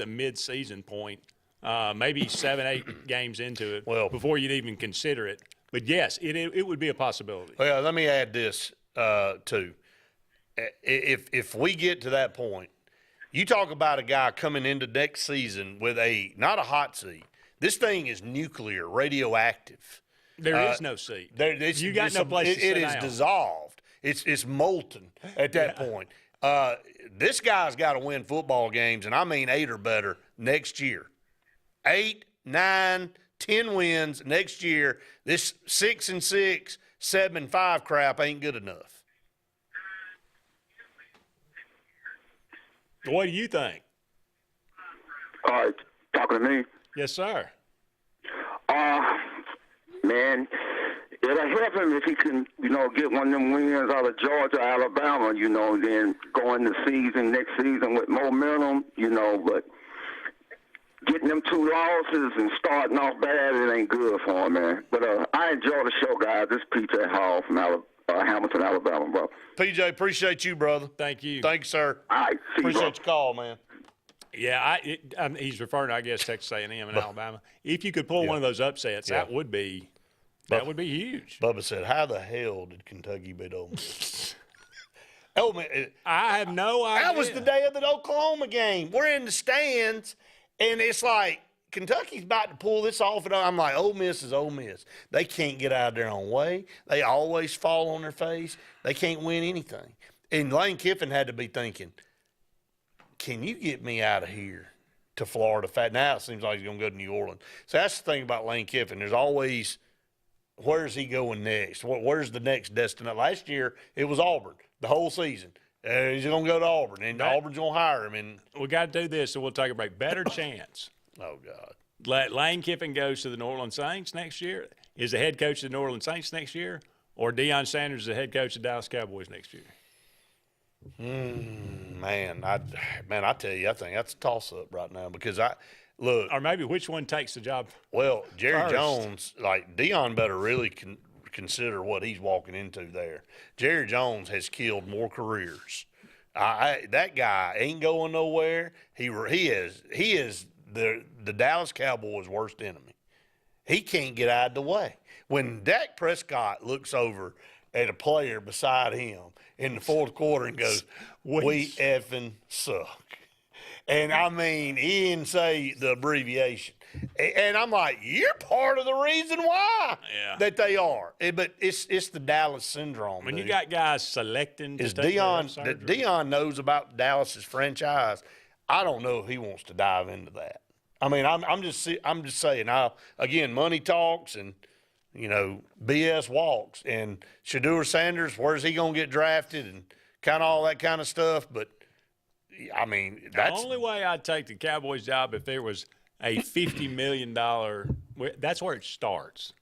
mid-season point, maybe 7-8 games into it, before you'd even consider it. But yes, it would be a possibility. Well, let me add this too. If we get to that point, you talk about a guy coming into next season with not a hot seat. This thing is nuclear, radioactive. There is no seat. You got no place to sit down. It is dissolved. It's molten at that point. This guy's got to win football games, and I mean 8 or better next year. 8, 9, 10 wins next year. This 6-6, 7-5 crap ain't good enough. What do you think? Talking to me? Yes, sir. Man, it'll help him if he can, get one of them wins out of Georgia, Alabama, and then go in the next season with momentum, but getting them 2 losses and starting off bad, it ain't good for him, man. But I enjoy the show, guys. This is PJ Hall from Hamilton, Alabama, bro. PJ, appreciate you, brother. Thank you. Thanks, sir. All right, see you, appreciate your call, man. Yeah, he's referring to, I guess, Texas A&M and Alabama. If you could pull one of those upsets, that would be huge. Bubba said, how the hell did Kentucky beat Ole Miss? I have no idea. That was the day of the Oklahoma game. We're in the stands, and it's like Kentucky's about to pull this off. And I'm like, Ole Miss is Ole Miss. They can't get out of their own way. They always fall on their face. They can't win anything. And Lane Kiffin had to be thinking, can you get me out of here to Florida? Now it seems like he's going to go to New Orleans. So that's the thing about Lane Kiffin. There's always, where's he going next? Where's the next destination? Last year, it was Auburn the whole season. He's going to go to Auburn, and Auburn's going to hire him. And we got to do this, so we'll take a break. Better chance. Oh, God. Lane Kiffin goes to the New Orleans Saints next year, is the head coach of the New Orleans Saints next year, or Deion Sanders is the head coach of the Dallas Cowboys next year? Man, I tell you, I think that's a toss-up right now because look. Or maybe which one takes the job? Well, Jerry first. Jones, Deion better really consider what he's walking into there. Jerry Jones has killed more careers. That guy ain't going nowhere. He is the Dallas Cowboys' worst enemy. He can't get out of the way. When Dak Prescott looks over at a player beside him in the fourth quarter and goes, we effing suck. And I mean, he didn't say the abbreviation. And I'm like, you're part of the reason why that they are. But it's the Dallas syndrome. When you got guys selecting to take Deion knows about Dallas's franchise. I don't know if he wants to dive into that. I mean, I'm just saying. Now, again, money talks and BS walks. And Shedeur Sanders, where's he going to get drafted and kind of all that kind of stuff. But, I mean, that's – the only way I'd take the Cowboys job if there was a $50 million – that's where it starts.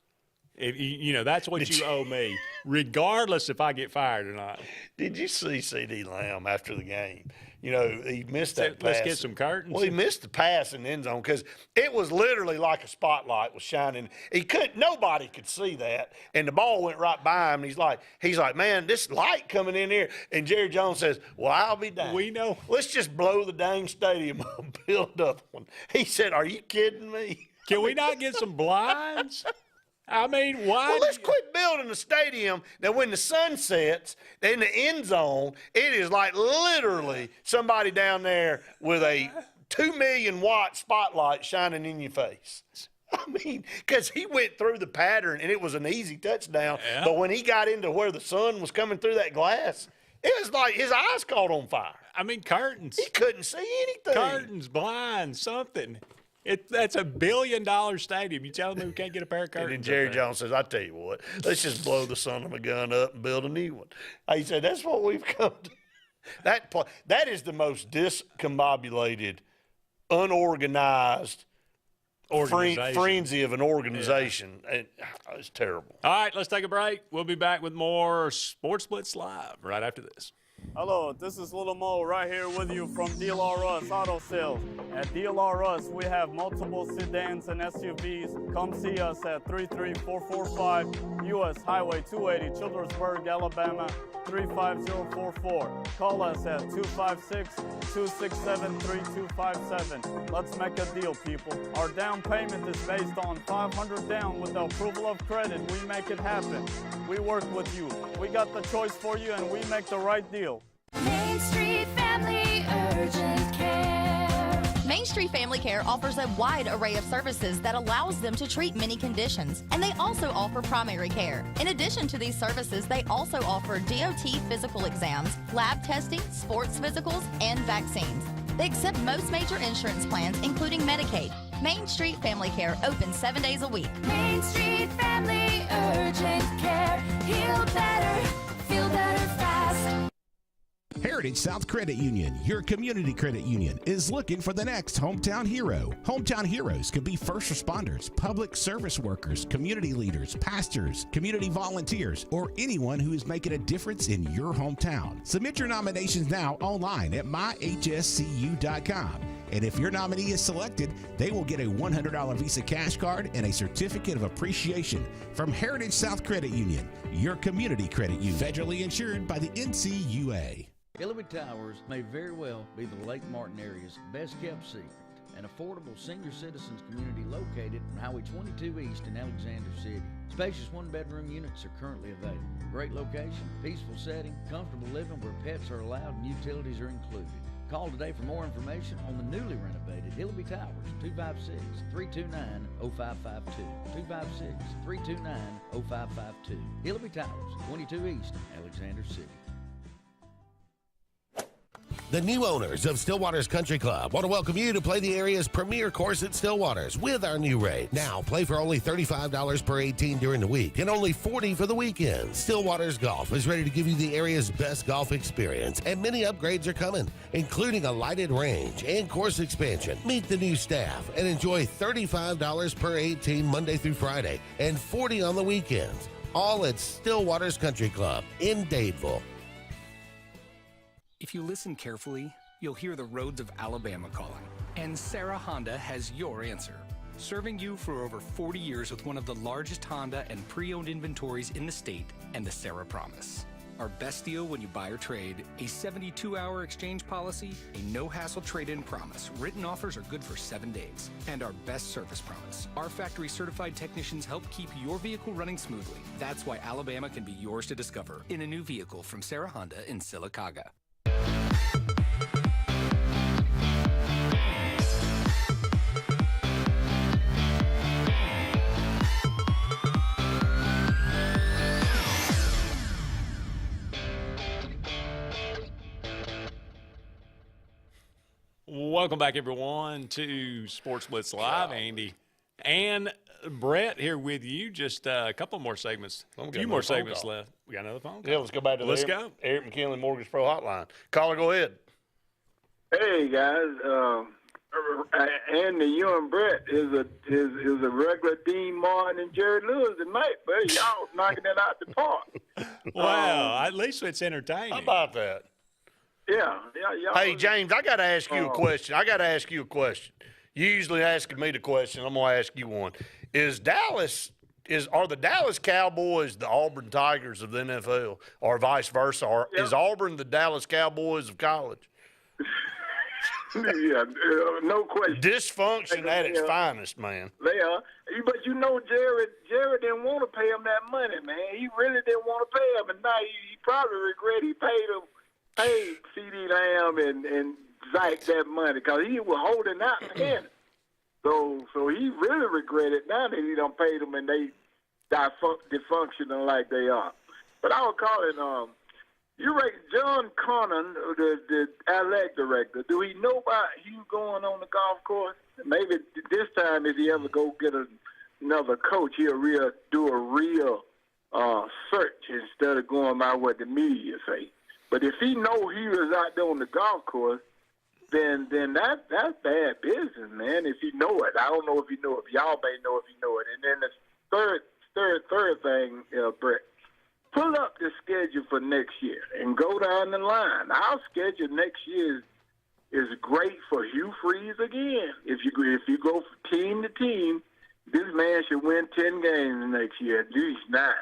That's what you owe me, regardless if I get fired or not. Did you see C.D. Lamb after the game? He missed that pass. Let's get some curtains. Well, he missed the pass in the end zone because it was literally like a spotlight was shining. Nobody could see that, and the ball went right by him. He's like, man, this light coming in here. And Jerry Jones says, well, I'll be dang. We know. Let's just blow the dang stadium up and build another one. He said, are you kidding me? Can we not get some blinds? I mean, why? Well, let's quit building a stadium that when the sun sets in the end zone, it is like literally somebody down there with a 2 million watt spotlight shining in your face. I mean, because he went through the pattern and it was an easy touchdown. Yeah. But when he got into where the sun was coming through that glass, it was like his eyes caught on fire. I mean, curtains. He couldn't see anything. Curtains, blinds, something. That's $1 billion stadium. You telling me we can't get a pair of curtains? And then Jerry Jones says, I tell you what, let's just blow the son of a gun up and build a new one. He said, that's what we've come to. That is the most discombobulated, unorganized frenzy of an organization. Yeah. It's terrible. All right, let's take a break. We'll be back with more Sports Blitz Live right after this. Hello, this is Little Mo right here with you from DLR Auto Sales. At DLR we have multiple sedans and SUVs. Come see us at 33445 U.S. Highway 280, Childersburg, Alabama 35044. Call us at 256-267-3257. Let's make a deal, people. Our down payment is based on $500 down with the approval of credit. We make it happen. We work with you. We got the choice for you, and we make the right deal. Main Street Family Urgent Care. Main Street Family Care offers a wide array of services that allows them to treat many conditions, and they also offer primary care. In addition to these services, they also offer DOT physical exams, lab testing, sports physicals, and vaccines. They accept most major insurance plans, including Medicaid. Main Street Family Care open 7 days a week. Main Street Family Urgent Care. Heal better, feel better fast. Heritage South Credit Union, your community credit union, is looking for the next hometown hero. Hometown heroes could be first responders, public service workers, community leaders, pastors, community volunteers, or anyone who is making a difference in your hometown. Submit your nominations now online at myhscu.com. And if your nominee is selected, they will get a $100 Visa cash card and a certificate of appreciation from Heritage South Credit Union, your community credit union, federally insured by the NCUA. Hillary Towers may very well be the Lake Martin area's best kept secret. An affordable senior citizens community located on Highway 22 East in Alexander City. Spacious one-bedroom units are currently available. Great location, peaceful setting, comfortable living where pets are allowed and utilities are included. Call today for more information on the newly renovated Hillary Towers, 256-329-0552. 256-329-0552. Hillary Towers, 22 East, Alexander City. The new owners of Stillwater's Country Club want to welcome you to play the area's premier course at Stillwater's with our new rates. Now, play for only $35 per 18 during the week and only $40 for the weekend. Stillwater's Golf is ready to give you the area's best golf experience, and many upgrades are coming, including a lighted range and course expansion. Meet the new staff and enjoy $35 per 18 Monday through Friday and $40 on the weekends. All at Stillwater's Country Club in Dadeville. If you listen carefully, you'll hear the roads of Alabama calling. And Sarah Honda has your answer. Serving you for over 40 years with one of the largest Honda and pre-owned inventories in the state and the Sarah Promise. Our best deal when you buy or trade, a 72-hour exchange policy, a no-hassle trade-in promise. Written offers are good for 7 days. And our best service promise. Our factory-certified technicians help keep your vehicle running smoothly. That's why Alabama can be yours to discover in a new vehicle from Sarah Honda in Sylacauga. Welcome back, everyone, to Sports Blitz Live. Andy and Brett here with you. Just a couple more segments. A few more segments left. We got another phone call. Yeah, let's go back to the Eric McKinley Mortgage Pro Hotline. Caller, go ahead. Hey guys, Andy, you and Brett is a regular Dean Martin and Jerry Lewis tonight, buddy. Y'all knocking it out the park. Wow, at least it's entertaining. How about that? Yeah. Hey, James, I got to ask you a question. You usually asking me the question. I'm going to ask you one. Are the Dallas Cowboys the Auburn Tigers of the NFL, or vice versa? Or is Auburn the Dallas Cowboys of college? Yeah, no question. Dysfunction at its finest, man. They are. But you know, Jared didn't want to pay him that money, man. He really didn't want to pay him, and now he probably regret he paid C.D. Lamb and Zach that money because he was holding out again. So he really regretted now that he done paid them and they dysfunctional like they are. But I was calling you reckon John Connon, the athletic director, do he know about you going on the golf course? Maybe this time if he ever go get another coach, he'll do a real search instead of going by what the media say. But if he know he was out there on the golf course, then that's bad business, man. If he know it, I don't know if he know it. Y'all may know if he know it. And then the third thing, Brett, pull up the schedule for next year and go down the line. Our schedule next year is great for Hugh Freeze again. If you go from team to team, this man should win 10 games next year, at least 9.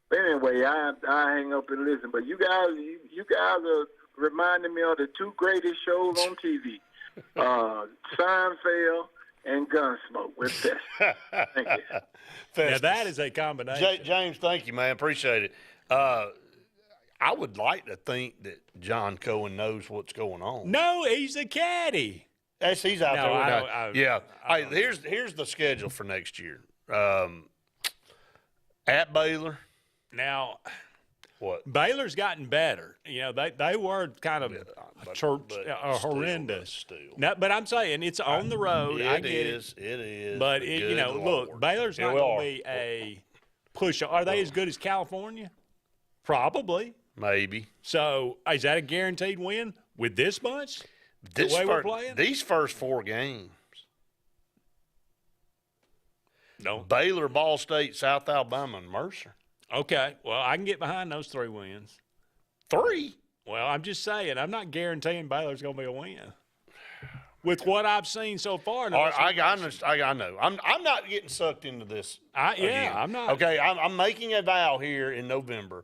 But anyway, I hang up and listen. But you guys are reminding me of the two greatest shows on TV, Seinfeld and Gunsmoke with this. Thank you. Now, that is a combination. James, thank you, man. Appreciate it. I would like to think that John Cohen knows what's going on. No, he's a caddy. He's out there. Here's the schedule for next year. At Baylor. Now, what? Baylor's gotten better. You know, they were kind of horrendous. No, but I'm saying it's on the road. I get it. It is. But look, Baylor's not going to be a push. Are they as good as California? Probably. Maybe. So is that a guaranteed win with this bunch? The way we're playing? These first 4 games. No. Baylor, Ball State, South Alabama, and Mercer. Okay. Well, I can get behind those 3 wins. 3? Well, I'm just saying. I'm not guaranteeing Baylor's going to be a win. With what I've seen so far. All right, I know. I'm not getting sucked into this. Again. I'm not. Okay, I'm making a vow here in November.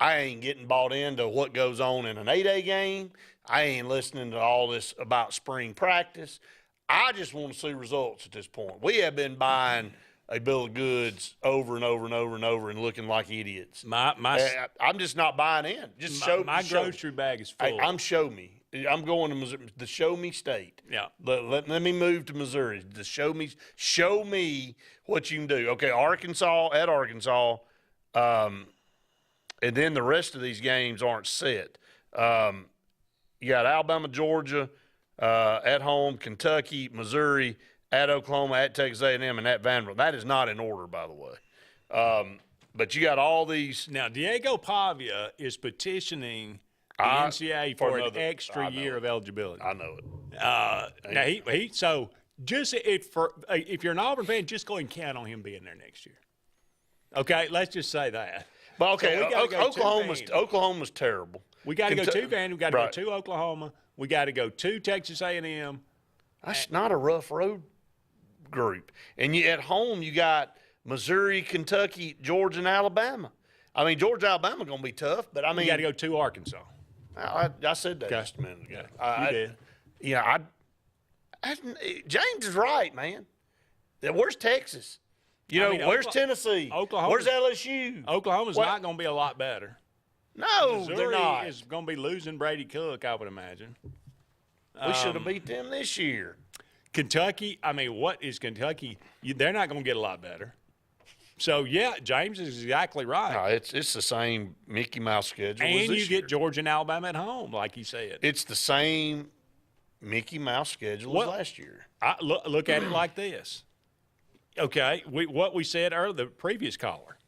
I ain't getting bought into what goes on in an 8A game. I ain't listening to all this about spring practice. I just want to see results at this point. We have been buying a bill of goods over and over and over and over and looking like idiots. I'm just not buying in. Just show me. My grocery bag is full. Hey, show me. I'm going to Missouri, the show me state. Yeah. Let me move to Missouri. The show me what you can do. Okay, Arkansas, and then the rest of these games aren't set. You got Alabama, Georgia, at home, Kentucky, Missouri, at Oklahoma, at Texas A&M, and at Vanderbilt. That is not in order, by the way. But you got all these. Now, Diego Pavia is petitioning the NCAA for an extra year of eligibility. I know it. Now so just if you're an Auburn fan, just go and count on him being there next year. Okay, let's just say that. But okay, so Oklahoma's terrible. We got to go to Vandy. We got to go to Oklahoma. We got to go to Texas A&M. That's not a rough road group. And at home you got Missouri, Kentucky, Georgia, and Alabama. I mean, Georgia, Alabama going to be tough, but I mean, we got to go to Arkansas. I said that just a minute ago. You did. Yeah, James is right, man. Where's Texas? Where's Tennessee? Where's LSU? Oklahoma's not going to be a lot better. No, Missouri they're not. Is going to be losing Brady Cook, I would imagine. We should have beat them this year. Kentucky, what is Kentucky? They're not going to get a lot better. So, yeah, James is exactly right. No, it's the same Mickey Mouse schedule as And this you year. get Georgia and Alabama at home, like he said. It's the same Mickey Mouse schedule as last year. Look at it like this. Okay, what we said earlier, the previous caller.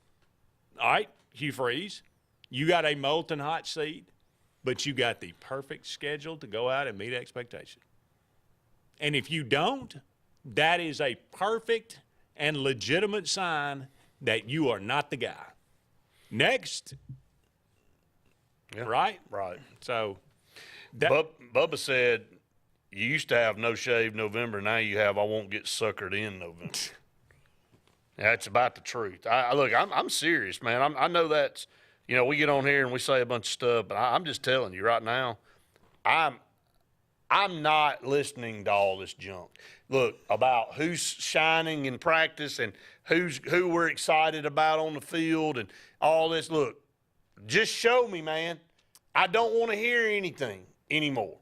All right, Hugh Freeze, you got a molten hot seat, but you got the perfect schedule to go out and meet expectation. And if you don't, that is a perfect and legitimate sign that you are not the guy. Next. Yeah. Right? Right. So. Bubba said, you used to have no shave November. Now you have I won't get suckered in November. That's about the truth. Look, I'm serious, man. I know that's, we get on here and we say a bunch of stuff, but I'm just telling you right now, I'm not listening to all this junk. Look, about who's shining in practice and who we're excited about on the field and all this. Look, just show me, man. I don't want to hear anything anymore.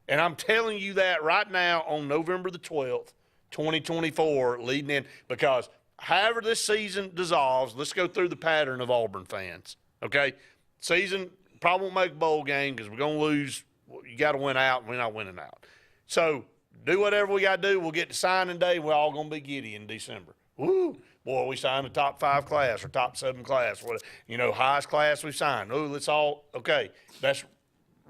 And I'm telling you that right now on November the 12th, 2024, leading in, because however this season dissolves, let's go through the pattern of Auburn fans, okay? Season probably won't make a bowl game because we're going to lose. You got to win out, and we're not winning out. So do whatever we got to do. We'll get to signing day. We're all going to be giddy in December. Woo! Boy, we signed a top 5 class or top 7 class. Highest class we signed. Ooh, let's all – okay, that's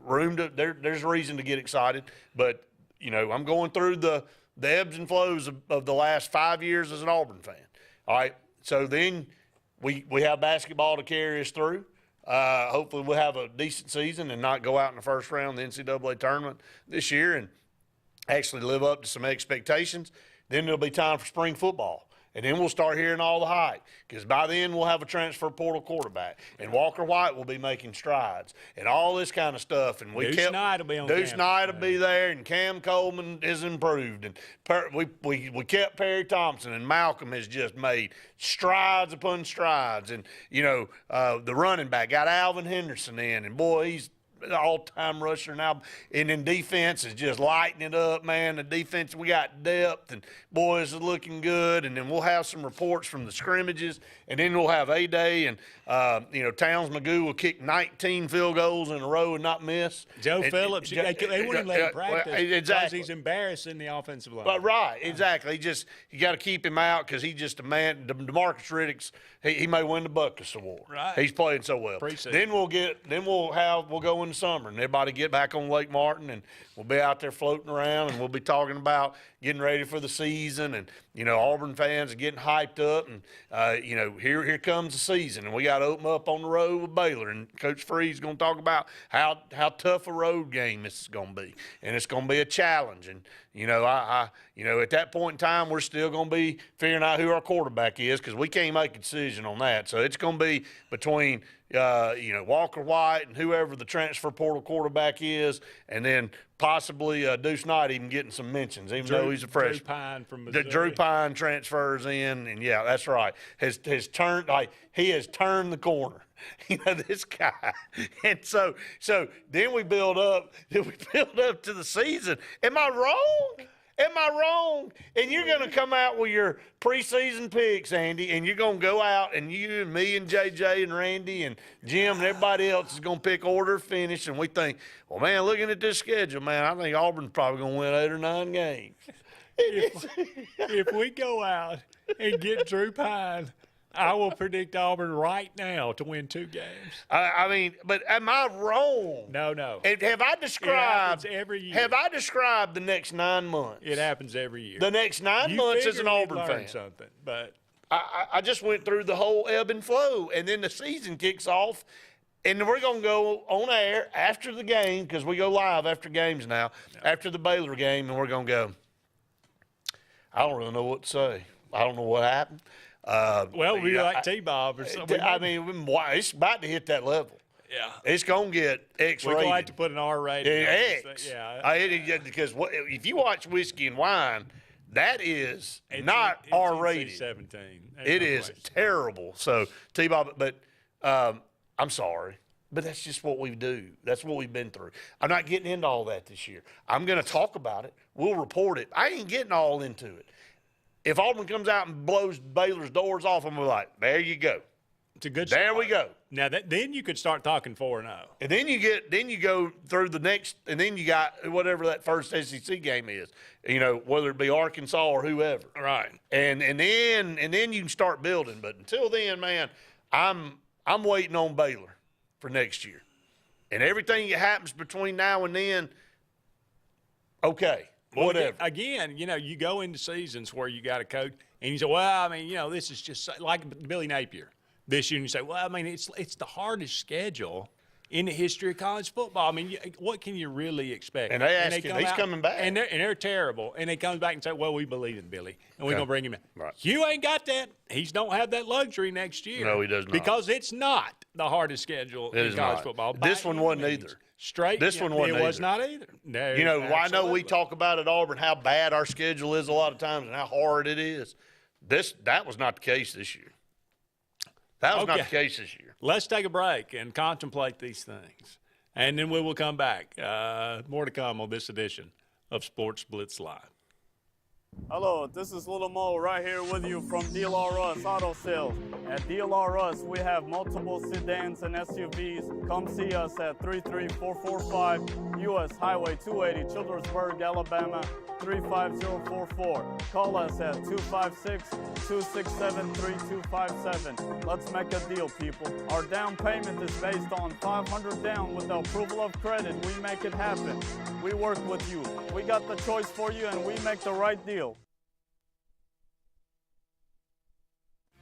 room to there's a reason to get excited. But, I'm going through the ebbs and flows of the last 5 years as an Auburn fan. All right, so then we have basketball to carry us through. Hopefully we'll have a decent season and not go out in the first round of the NCAA tournament this year and actually live up to some expectations. Then there'll be time for spring football. And then we'll start hearing all the hype because by then we'll have a transfer portal quarterback. And Walker White will be making strides and all this kind of stuff. And Deuce Knight will be on Deuce campus. Knight will be there, and Cam Coleman is improved. And we kept Perry Thompson, and Malcolm has just made strides upon strides. And, the running back got Alvin Henderson in. And, boy, all-time rusher now. And then defense is just lighting it up, man. The defense, we got depth, and boys are looking good. And then we'll have some reports from the scrimmages, and then we'll have A-Day. And, Towns Magoo will kick 19 field goals in a row and not miss. Joe Phillips, they wouldn't even let him practice because he's embarrassing the offensive line. But right, exactly. You got to keep him out because he's just a man. DeMarcus Riddick's, he may win the Buckus Award. Right. He's playing so well. Then we'll go in the summer and everybody get back on Lake Martin and we'll be out there floating around and we'll be talking about getting ready for the season and Auburn fans are getting hyped up and here comes the season and we got to open up on the road with Baylor and Coach Free's going to talk about how tough a road game this is going to be and it's going to be a challenge and at that point in time we're still going to be figuring out who our quarterback is because we can't make a decision on that, so it's going to be between Walker White and whoever the transfer portal quarterback is, and then possibly Deuce Knight even getting some mentions, even though he's a freshman. Drew Pine from Missouri. Drew Pine transfers in, and yeah, that's right. Has turned he has turned the corner. This guy, and so then we build up to the season. Am I wrong? And you're going to come out with your preseason picks, Andy, and you're going to go out and you and me and JJ and Randy and Jim and everybody else is going to pick order finish, and we think, well, man, looking at this schedule, man, I think Auburn's probably going to win 8 or 9 games. If we go out and get Drew Pine, I will predict Auburn right now to win 2 games. But am I wrong? No. Have I described every year? Have I described the next 9 months? It happens every year. The next 9 months as an Auburn fan. Something, but I just went through the whole ebb and flow, and then the season kicks off, and we're going to go on air after the game because we go live after games now, after the Baylor game, and we're going to go, I don't really know what to say. I don't know what happened. We like T-Bob or something. It's about to hit that level. Yeah. It's going to get X-rated. We're going to have to put an R rating. X. Yeah. Because if you watch Whiskey and Wine, that is not R-rated. 17. It is terrible. So, T-Bob, but I'm sorry. But that's just what we do. That's what we've been through. I'm not getting into all that this year. I'm going to talk about it. We'll report it. I ain't getting all into it. If Auburn comes out and blows Baylor's doors off, I'm like, there you go. It's a good There start. we go. Now then you could start talking 4-0. And then you go through the next, and then you got whatever that first SEC game is, whether it be Arkansas or whoever. Right. And then you can start building. But until then, man, I'm waiting on Baylor for next year. And everything that happens between now and then, okay. Well, whatever. Again, you go into seasons where you got a coach, and you say, well, this is just like Billy Napier this year. And you say, well, it's the hardest schedule in the history of college football. What can you really expect? And he's coming back. And they're terrible. And they come back and say, well, we believe in Billy, and we're going to bring him in. Right. You ain't got that. He don't have that luxury next year. No, he does not. Because it's not the hardest schedule in college football. This one wasn't either. Straight. This one wasn't either. It was not either. No, I know we talk about at Auburn how bad our schedule is a lot of times and how hard it is. That was not the case this year. That was not the case this year. Let's take a break and contemplate these things. And then we will come back. More to come on this edition of Sports Blitz Live. Hello, this is Little Mo right here with you from DLR Us Auto Sales. At DLR Us, we have multiple sedans and SUVs. Come see us at 33445 U.S. Highway 280, Childersburg, Alabama, 35044. Call us at 256-267-3257. Let's make a deal, people. Our down payment is based on $500 down. With the approval of credit, we make it happen. We work with you. We got the choice for you, and we make the right deal.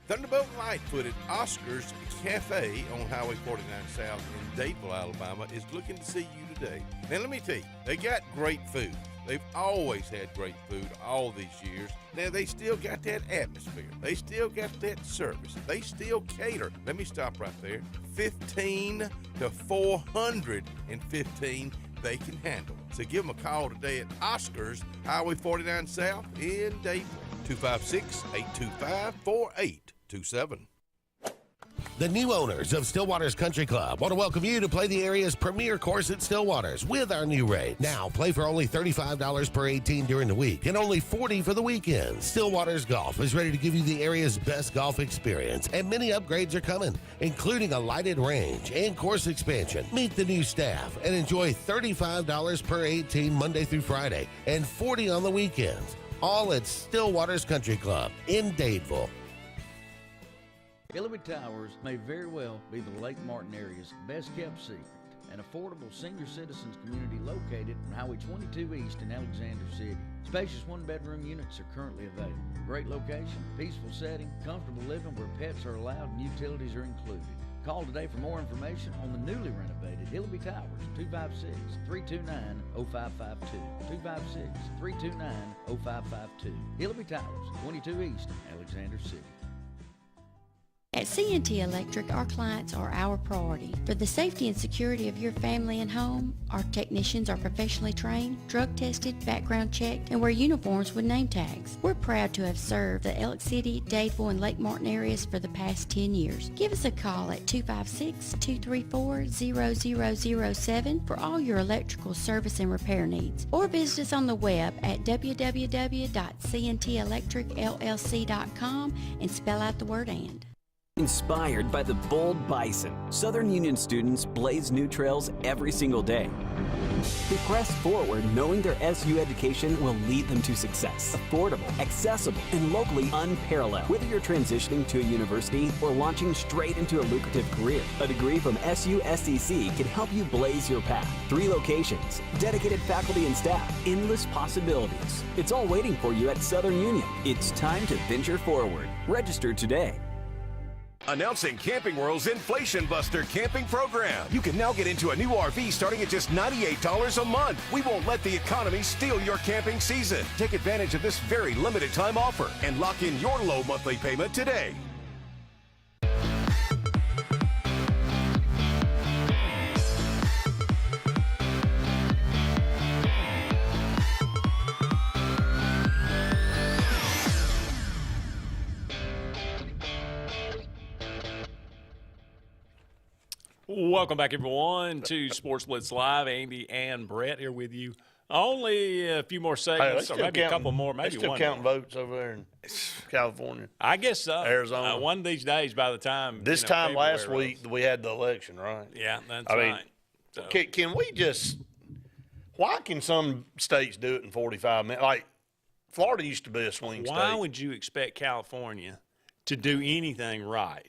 Thunderbolt Lightfoot at Oscar's Cafe on Highway 49 South in Dadeville, Alabama is looking to see you today. Now let me tell you, they got great food. They've always had great food all these years. Now they still got that atmosphere. They still got that service. They still cater. Let me stop right there. 15 to 415 they can handle. So give them a call today at Oscar's Highway 49 South in Dadeville. 256-825-4827. The new owners of Stillwater's Country Club want to welcome you to play the area's premier course at Stillwater's with our new rate. Now, play for only $35 per 18 during the week and only $40 for the weekend. Stillwater's Golf is ready to give you the area's best golf experience, and many upgrades are coming, including a lighted range and course expansion. Meet the new staff and enjoy $35 per 18 Monday through Friday and $40 on the weekends. All at Stillwater's Country Club in Dadeville. Hillary Towers may very well be the Lake Martin area's best-kept secret. An affordable senior citizens community located on Highway 22 East in Alexander City. Spacious one-bedroom units are currently available. Great location, peaceful setting, comfortable living where pets are allowed and utilities are included. Call today for more information on the newly renovated Hillary Towers, 256-329-0552. 256-329-0552. Hillary Towers, 22 East in Alexander City. At C&T Electric, our clients are our priority. For the safety and security of your family and home, our technicians are professionally trained, drug tested, background checked, and wear uniforms with name tags. We're proud to have served the Elk City, Dadeville, and Lake Martin areas for the past 10 years. Give us a call at 256-234-0007 for all your electrical service and repair needs. Or visit us on the web at www.cntelectricllc.com and spell out the word "and." Inspired by the bold bison, Southern Union students blaze new trails every single day. They press forward knowing their SU education will lead them to success. Affordable, accessible, and locally unparalleled. Whether you're transitioning to a university or launching straight into a lucrative career, a degree from SU SEC can help you blaze your path. 3 locations, dedicated faculty and staff, endless possibilities. It's all waiting for you at Southern Union. It's time to venture forward. Register today. Announcing Camping World's Inflation Buster camping program. You can now get into a new RV starting at just $98 a month. We won't let the economy steal your camping season. Take advantage of this very limited time offer and lock in your low monthly payment today. Welcome back, everyone, to Sports Blitz Live. Andy and Brett here with you. Only a few more segments, or maybe a couple more, maybe still one counting more. votes over there in California. I guess so. Arizona. One of these days, by the time this time last week, we had the election, right? Yeah, that's I mean, right. So. Can we just? Why can some states do it in 45 minutes? Like Florida used to be a swing state. Why would you expect California to do anything right?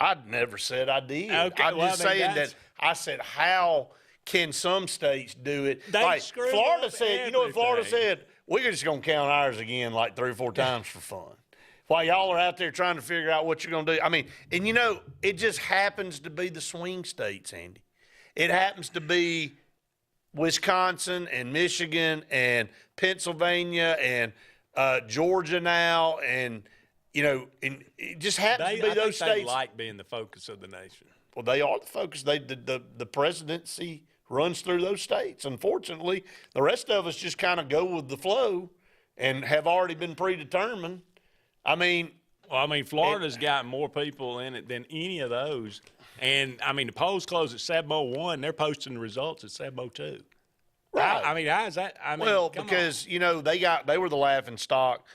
I never said I did. Okay, I'm just saying that I said, how can some states do it? Like Florida said, you know what Florida said? We're just going to count ours again like 3 or 4 times for fun. While y'all are out there trying to figure out what you're going to do. I mean, and you know, it just happens to be the swing states, Andy. It happens to be Wisconsin and Michigan and Pennsylvania and Georgia now and – you know, and it just happens to be those states. They like being the focus of the nation. Well, they are the focus. The presidency runs through those states. Unfortunately, the rest of us just kind of go with the flow and have already been predetermined. I mean, Florida's got more people in it than any of those. And, I mean, the polls close at 7:01. They're posting the results at 7:02. Right. I mean, how is that? I mean, well, because, you know, they were the laughing stock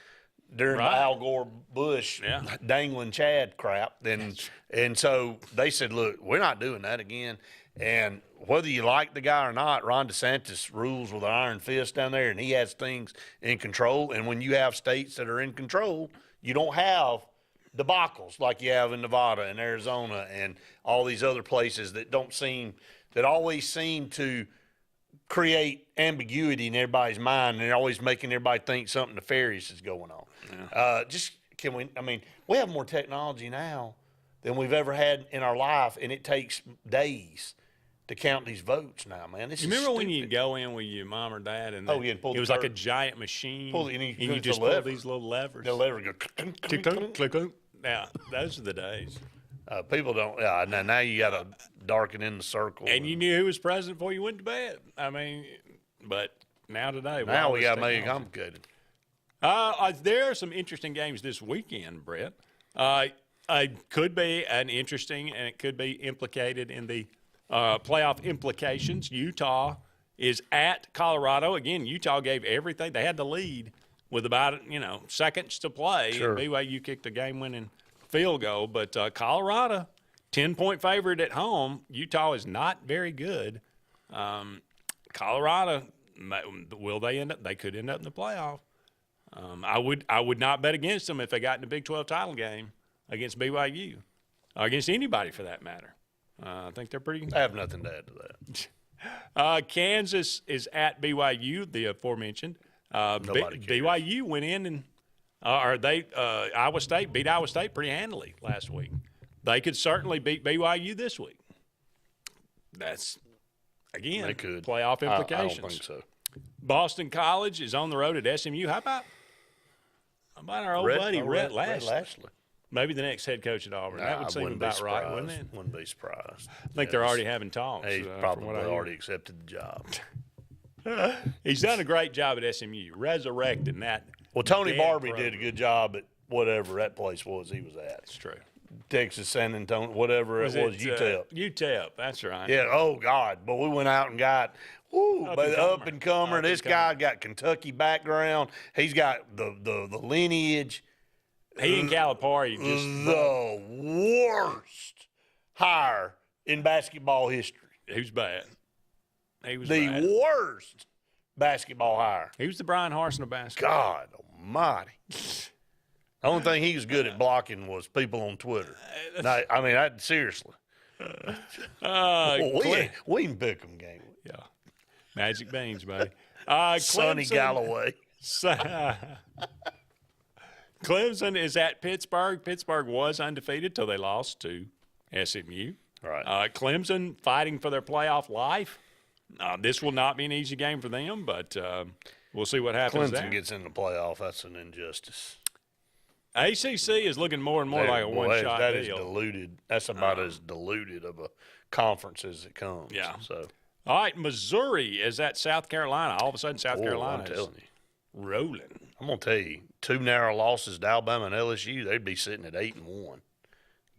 during the Al Gore Bush dangling Chad crap. And so they said, look, we're not doing that again. And whether you like the guy or not, Ron DeSantis rules with an iron fist down there, and he has things in control. And when you have states that are in control, you don't have debacles like you have in Nevada and Arizona and all these other places that always seem to create ambiguity in everybody's mind, and they're always making everybody think something nefarious is going on. Yeah. We have more technology now than we've ever had in our life, and it takes days to count these votes now, man. You remember when you go in with your mom or dad, and it was like a giant machine, and you just pull these little levers. The lever go click, click, click. Yeah, those are the days. People don't. Now you got to darken in the circle. And you knew who was president before you went to bed. I mean, but now today, now we got to make it complicated. There are some interesting games this weekend, Brett. Could be an interesting, and it could be implicated in the playoff implications. Utah is at Colorado. Again, Utah gave everything. They had the lead with about, seconds to play. Sure. And BYU kicked a game-winning field goal. But Colorado, 10-point favorite at home. Utah is not very good. Colorado, will they end up? They could end up in the playoff. I would not bet against them if they got in the Big 12 title game against BYU, or against anybody for that matter. I think they're pretty. I have nothing to add to that. Kansas is at BYU, the aforementioned. Nobody cares. BYU went in and Iowa State beat Iowa State pretty handily last week. They could certainly beat BYU this week. That's, again, they could. Playoff implications. I don't think so. Boston College is on the road at SMU. How about our old buddy Rhett Lashley? Maybe the next head coach at Auburn. That would seem about right, wouldn't it? Wouldn't be surprised. I think they're already having talks. He's probably already accepted the job. He's done a great job at SMU, resurrecting that. Well, Tony dead Barbie program. did a good job at whatever that place was he was at. That's true. Texas, San Antonio, whatever it was, UTEP. UTEP, that's right. Yeah, oh, God. But we went out and got up-and-comer. This guy got Kentucky background. He's got the lineage. He and Calipari just the worst hire in basketball history. He was bad. He was the bad. worst basketball hire. He was the Brian Harsin of basketball. God almighty. The only thing he was good at blocking was people on Twitter. No, I mean, seriously. We can pick them game. Yeah. Magic beans, buddy. Sonny Galloway. Clemson is at Pittsburgh. Pittsburgh was undefeated till they lost to SMU. Right. Clemson fighting for their playoff life. This will not be an easy game for them, but we'll see what happens Clemson there. gets in the playoff. That's an injustice. ACC is looking more and more like a one-shot that deal. Is diluted. That's about as diluted of a conference as it comes. Yeah. So. All right, Missouri is at South Carolina. All of a sudden, South Carolina I'm telling you. Rolling. I'm going to tell you, 2 narrow losses to Alabama and LSU, they'd be sitting at 8-1.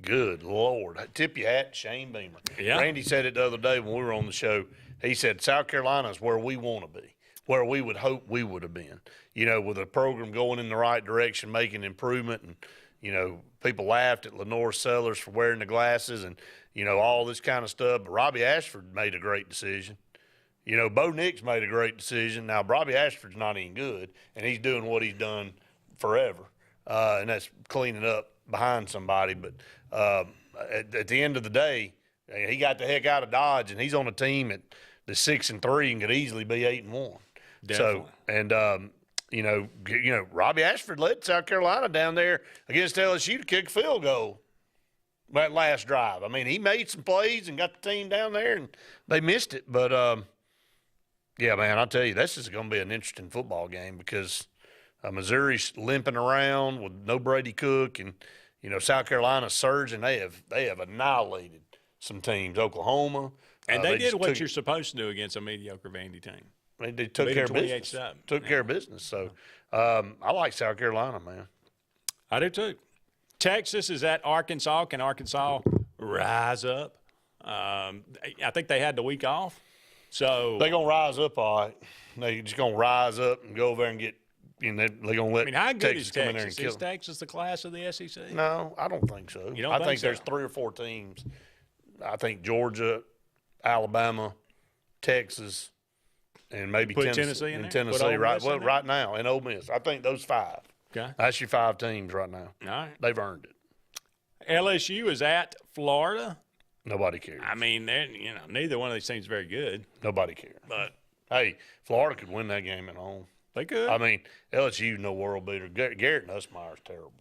Good Lord. Tip your hat to Shane Beamer. Yeah. Randy said it the other day when we were on the show. He said, South Carolina is where we want to be, where we would hope we would have been. With a program going in the right direction, making improvement. And, people laughed at Lenore Sellers for wearing the glasses and, all this kind of stuff. But Robbie Ashford made a great decision. Bo Nix made a great decision. Now, Robbie Ashford's not even good, and he's doing what he's done forever, and that's cleaning up behind somebody. But at the end of the day, he got the heck out of Dodge, and he's on a team that's 6-3 and could easily be 8-1. Definitely. So, Robbie Ashford led South Carolina down there against LSU to kick a field goal that last drive. I mean, he made some plays and got the team down there, and they missed it. But, yeah, man, I'll tell you, this is going to be an interesting football game because Missouri's limping around with no Brady Cook, and South Carolina's surging. They have annihilated some teams. Oklahoma, and they did what you're supposed to do against a mediocre Vandy team. I mean, they took care of business. Care of business. So I like South Carolina, man. I do too. Texas is at Arkansas. Can Arkansas rise up? I think they had the week off. So they're going to rise up all right. They're just going to rise up and go over there and get they're going to let how good Texas is come in there and Texas? kill Is them. Texas the class of the SEC? No, I don't think so. You don't I think think so? there's 3 or 4 teams. I think Georgia, Alabama, Texas, and maybe Put Tennessee in there? Tennessee Put Ole right Miss in there? right now, and Ole Miss. I think those 5. Okay. That's your 5 teams right now. All right. They've earned it. LSU is at Florida. Nobody cares. I mean, neither one of these teams is very good. Nobody cares. But hey, Florida could win that game at home. They could. I mean, LSU no world beater. Garrett Nussmeier's terrible.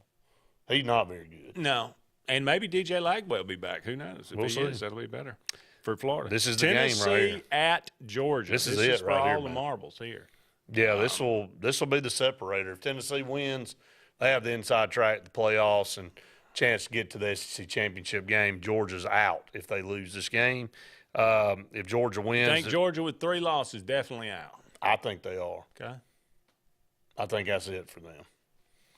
He's not very good. No. And maybe DJ Lagway will be back. Who knows? If We'll he see. is, that'll be better for Florida. This is the Tennessee game right here. at Georgia. This is is it for right all here, the man. marbles here. Yeah, this will be the separator. If Tennessee wins, they have the inside track to the playoffs and chance to get to the SEC championship game. Georgia's out if they lose this game. If Georgia wins, I think Georgia with 3 losses definitely out. I think they are. Okay. I think that's it for them.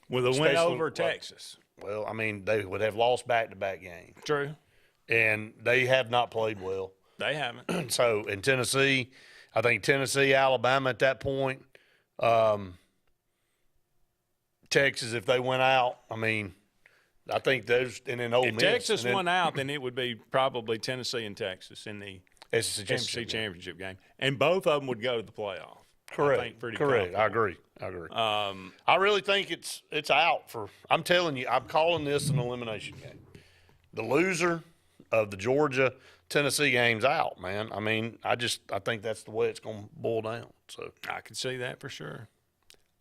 With a win Especially over Texas. Well, I mean, they would have lost back-to-back games. True. And they have not played well. They haven't. So, in Tennessee, I think Tennessee, Alabama at that point, Texas, if they went out, I mean, I think those, and then Ole Miss. If Texas went out, then it would be probably Tennessee and Texas in the SEC championship game. And both of them would go to the playoff. Correct. I think pretty Correct. confident. I agree. I really think it's out for. I'm telling you, I'm calling this an elimination game. The loser of the Georgia Tennessee game's out, man. I mean, I think that's the way it's going to boil down. So I can see that for sure.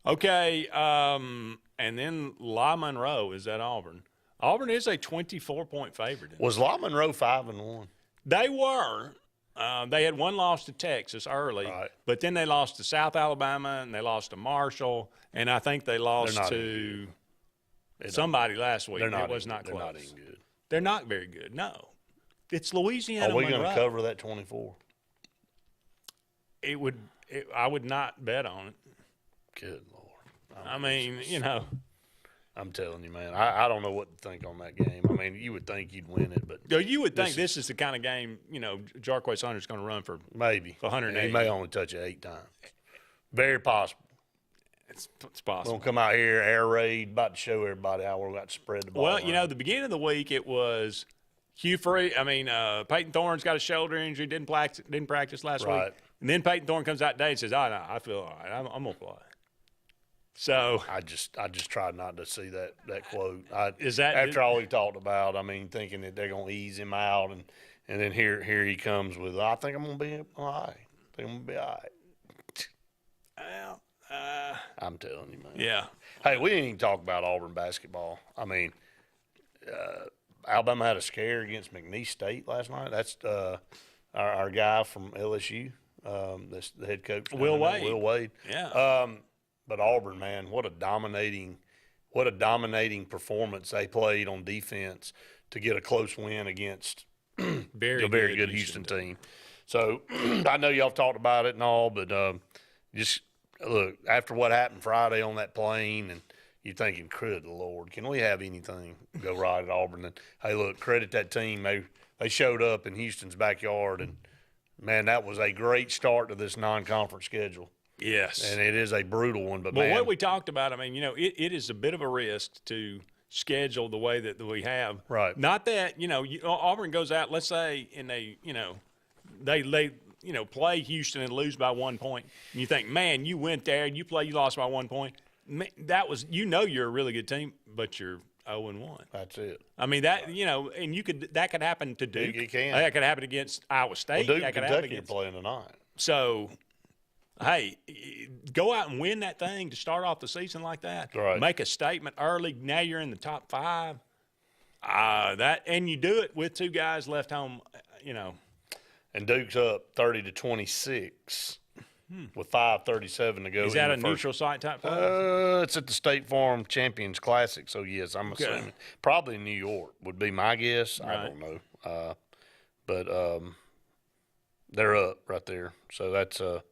Okay, and then La Monroe is at Auburn. Auburn is a 24-point favorite. Was La Monroe 5-1? They were. They had one loss to Texas early, right. But then they lost to South Alabama and they lost to Marshall, and I think they lost to somebody last week. It was not close. They're not even good. They're not very good. No, it's Louisiana. Are we going Monroe. to cover that 24? I would not bet on it. Good Lord. I mean, you know. I'm telling you, man. I don't know what to think on that game. I mean, you would think you'd win it, but you would think this is the kind of game, you know, Jarquez Hunter's going to run for maybe 180. He may only touch it 8 times. Very possible. It's possible. We'll come out here, air raid, about to show everybody how we're about to spread the ball. Well, you know, the beginning of the week it was Peyton Thorne's got a shoulder injury, didn't practice last week. And then Peyton Thorne comes out today and says, "Oh no, I feel all right. I'm going to play." So I just tried not to see that quote. After all he talked about, I mean, thinking that they're going to ease him out, and then here he comes with, "I think I'm going to be all right. I think I'm going to be all right." Well, I'm telling you, man. Yeah. Hey, we didn't even talk about Auburn basketball. I mean, Alabama had a scare against McNeese State last night. That's our guy from LSU, the head coach. Will Wade. Will Wade. Yeah. But Auburn, man, what a dominating performance they played on defense to get a close win against a very good Houston team. So I know y'all talked about it and all, but just look, after what happened Friday on that plane, and you're thinking, good Lord, can we have anything go right at Auburn? And hey, look, credit that team. They showed up in Houston's backyard, and man, that was a great start to this non-conference schedule. Yes. And it is a brutal one. But what we talked about, I mean, you know, it is a bit of a risk to schedule the way that we have. Right. Not that, you know, Auburn goes out, let's say, and they play Houston and lose by 1 point. And you think, man, you went there and you lost by 1 point. Man, that was, you're a really good team, but you're 0-1. That's it. I mean, that, you know, and that could happen to Duke. It can. That could happen against Iowa State. Well, Duke that could and happen Kentucky are playing tonight. So, hey, go out and win that thing to start off the season like that. Right. Make a statement early. Now you're in the top 5. And you do it with 2 guys left home, you know. And Duke's up 30-26 with 5:37 to go. Is that a neutral site type place? It's at the State Farm Champions Classic. So yes, I'm assuming probably in New York would be my guess. Right. I don't know, but they're up right there. So that's going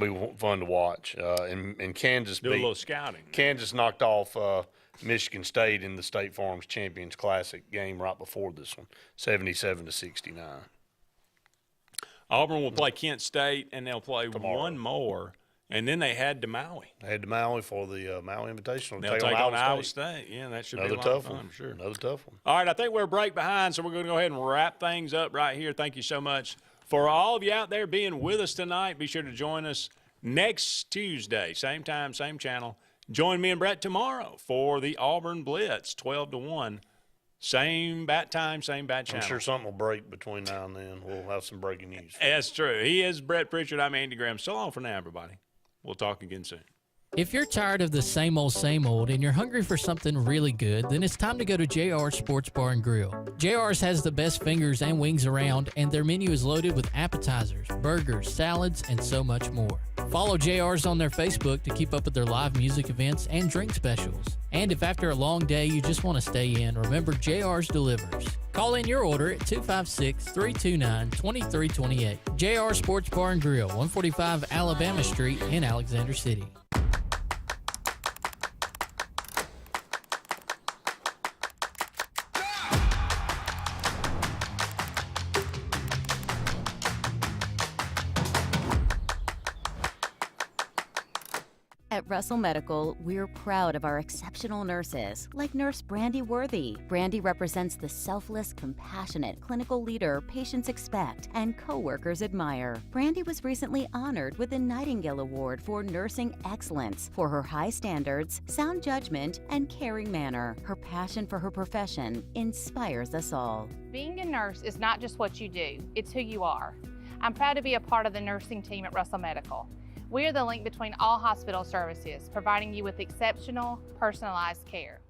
to be fun to watch. And Kansas do a little scouting. Kansas knocked off Michigan State in the State Farm's Champions Classic game right before this one, 77-69. Auburn will play Kent State, and they'll play one more, and then they head to Maui. They head to Maui for the Maui Invitational. They'll take on Iowa State. Yeah, that should be a lot of fun, I'm sure. Another tough one. All right, I think we're a break behind, so we're going to go ahead and wrap things up right here. Thank you so much for all of you out there being with us tonight. Be sure to join us next Tuesday, same time, same channel. Join me and Brett tomorrow for the Auburn Blitz, 12-1. Same bat time, same bat channel. I'm sure something will break between now and then. We'll have some breaking news. That's true. He is Brett Pritchard. I'm Andy Graham. So long for now, everybody. We'll talk again soon. If you're tired of the same old and you're hungry for something really good, then it's time to go to JR's Sports Bar and Grill. JR's has the best fingers and wings around, and their menu is loaded with appetizers, burgers, salads, and so much more. Follow JR's on their Facebook to keep up with their live music events and drink specials. And if after a long day you just want to stay in, remember JR's delivers. Call in your order at 256-329-2328. JR Sports Bar and Grill, 145 Alabama Street in Alexander City. At Russell Medical, we're proud of our exceptional nurses, like Nurse Brandy Worthy. Brandy represents the selfless, compassionate clinical leader patients expect and coworkers admire. Brandy was recently honored with the Nightingale Award for Nursing Excellence for her high standards, sound judgment, and caring manner. Her passion for her profession inspires us all. Being a nurse is not just what you do, it's who you are. I'm proud to be a part of the nursing team at Russell Medical. We are the link between all hospital services, providing you with exceptional, personalized care.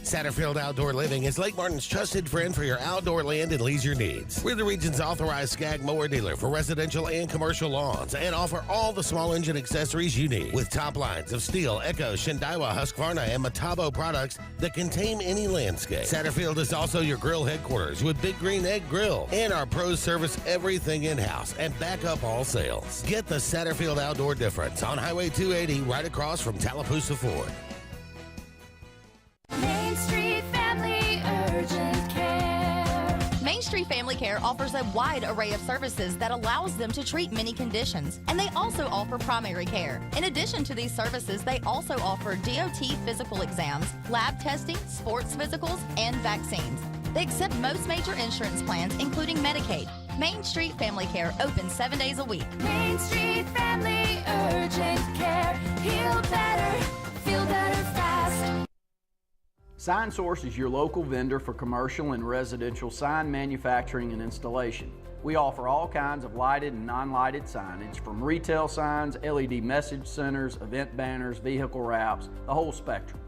Satterfield Outdoor Living is Lake Martin's trusted friend for your outdoor land and leisure needs. We're the region's authorized Skag mower dealer for residential and commercial lawns and offer all the small engine accessories you need. With top lines of Steel, Echo, Shindaiwa, Husqvarna, and Metabo products that can tame any landscape. Satterfield is also your grill headquarters with Big Green Egg Grill. And our pros service everything in-house and back up all sales. Get the Satterfield Outdoor difference on Highway 280 right across from Tallapoosa Ford. Main Street Family Urgent Care. Main Street Family Care offers a wide array of services that allows them to treat many conditions, and they also offer primary care. In addition to these services, they also offer DOT physical exams, lab testing, sports physicals, and vaccines. They accept most major insurance plans, including Medicaid. Main Street Family Care opens 7 days a week. Main Street Family Urgent Care. Heal better, feel better fast. SignSource is your local vendor for commercial and residential sign manufacturing and installation. We offer all kinds of lighted and non-lighted signage, from retail signs, LED message centers, event banners, vehicle wraps, the whole spectrum.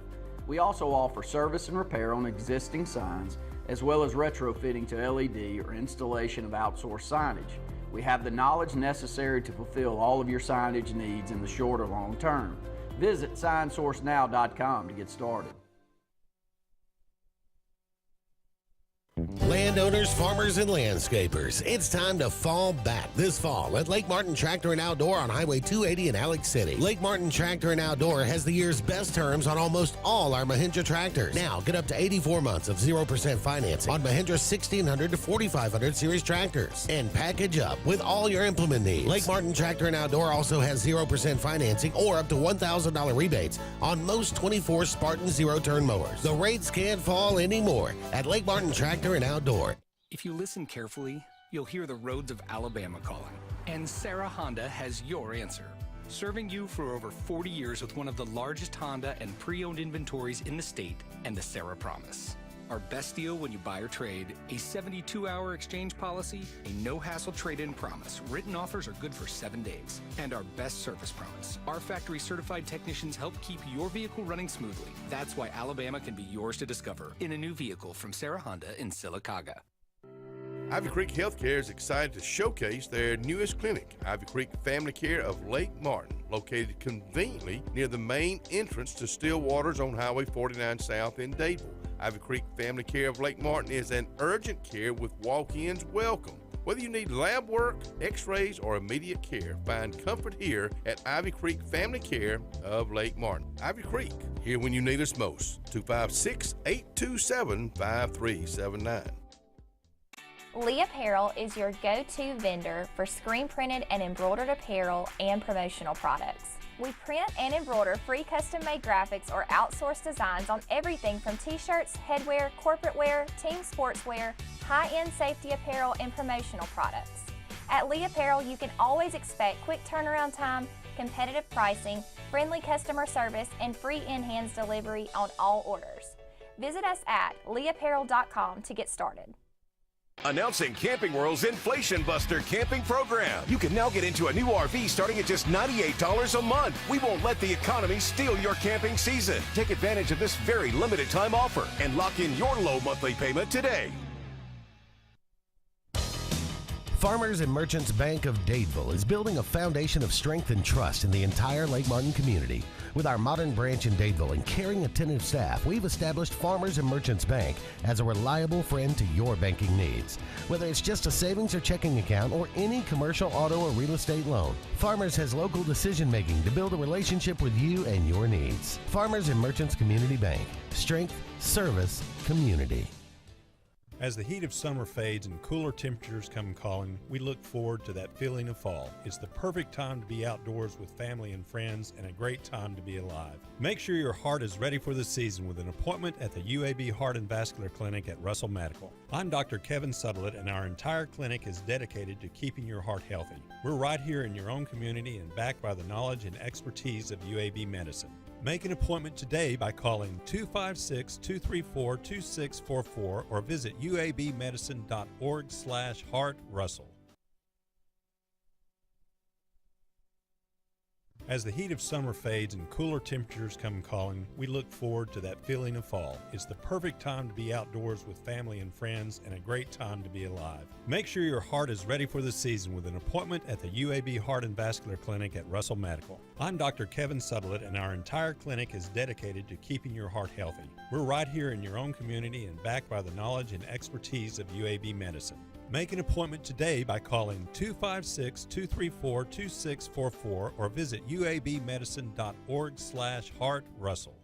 We also offer service and repair on existing signs, as well as retrofitting to LED or installation of outsourced signage. We have the knowledge necessary to fulfill all of your signage needs in the short or long term. Visit signsourcenow.com to get started. Landowners, farmers, and landscapers, it's time to fall back this fall at Lake Martin Tractor and Outdoor on Highway 280 in Alex City. Lake Martin Tractor and Outdoor has the year's best terms on almost all our Mahindra tractors. Now, get up to 84 months of 0% financing on Mahindra 1600 to 4500 series tractors. And package up with all your implement needs. Lake Martin Tractor and Outdoor also has 0% financing or up to $1,000 rebates on most 24 Spartan zero-turn mowers. The rates can't fall anymore at Lake Martin Tractor and Outdoor. If you listen carefully, you'll hear the roads of Alabama calling. And Sarah Honda has your answer. Serving you for over 40 years with one of the largest Honda and pre-owned inventories in the state and the Sarah Promise. Our best deal when you buy or trade, a 72-hour exchange policy, a no-hassle trade-in promise. Written offers are good for 7 days. And our best service promise. Our factory-certified technicians help keep your vehicle running smoothly. That's why Alabama can be yours to discover in a new vehicle from Sarah Honda in Sylacauga. Ivy Creek Healthcare is excited to showcase their newest clinic, Ivy Creek Family Care of Lake Martin, located conveniently near the main entrance to Stillwater's on Highway 49 South in Dadeville. Ivy Creek Family Care of Lake Martin is an urgent care with walk-ins welcome. Whether you need lab work, x-rays, or immediate care, find comfort here at Ivy Creek Family Care of Lake Martin. Ivy Creek, here when you need us most. 256-827-5379. Lee Apparel is your go-to vendor for screen-printed and embroidered apparel and promotional products. We print and embroider free custom-made graphics or outsourced designs on everything from t-shirts, headwear, corporate wear, team sportswear, high-end safety apparel, and promotional products. At Lee Apparel, you can always expect quick turnaround time, competitive pricing, friendly customer service, and free in-hands delivery on all orders. Visit us at leeapparel.com to get started. Announcing Camping World's Inflation Buster camping program. You can now get into a new RV starting at just $98 a month. We won't let the economy steal your camping season. Take advantage of this very limited time offer and lock in your low monthly payment today. Farmers and Merchants Bank of Dadeville is building a foundation of strength and trust in the entire Lake Martin community. With our modern branch in Dadeville and caring, attentive staff, we've established Farmers and Merchants Bank as a reliable friend to your banking needs. Whether it's just a savings or checking account or any commercial, auto, or real estate loan, Farmers has local decision-making to build a relationship with you and your needs. Farmers and Merchants Community Bank. Strength, service, community. As the heat of summer fades and cooler temperatures come calling, we look forward to that feeling of fall. It's the perfect time to be outdoors with family and friends and a great time to be alive. Make sure your heart is ready for the season with an appointment at the UAB Heart and Vascular Clinic at Russell Medical. I'm Dr. Kevin Sutherland, and our entire clinic is dedicated to keeping your heart healthy. We're right here in your own community and backed by the knowledge and expertise of UAB Medicine. Make an appointment today by calling 256-234-2644 or visit uabmedicine.org/heartrussell. As the heat of summer fades and cooler temperatures come calling, we look forward to that feeling of fall. It's the perfect time to be outdoors with family and friends and a great time to be alive. Make sure your heart is ready for the season with an appointment at the UAB Heart and Vascular Clinic at Russell Medical. I'm Dr. Kevin Sutherland, and our entire clinic is dedicated to keeping your heart healthy. We're right here in your own community and backed by the knowledge and expertise of UAB Medicine. Make an appointment today by calling 256-234-2644 or visit uabmedicine.org/heartrussell.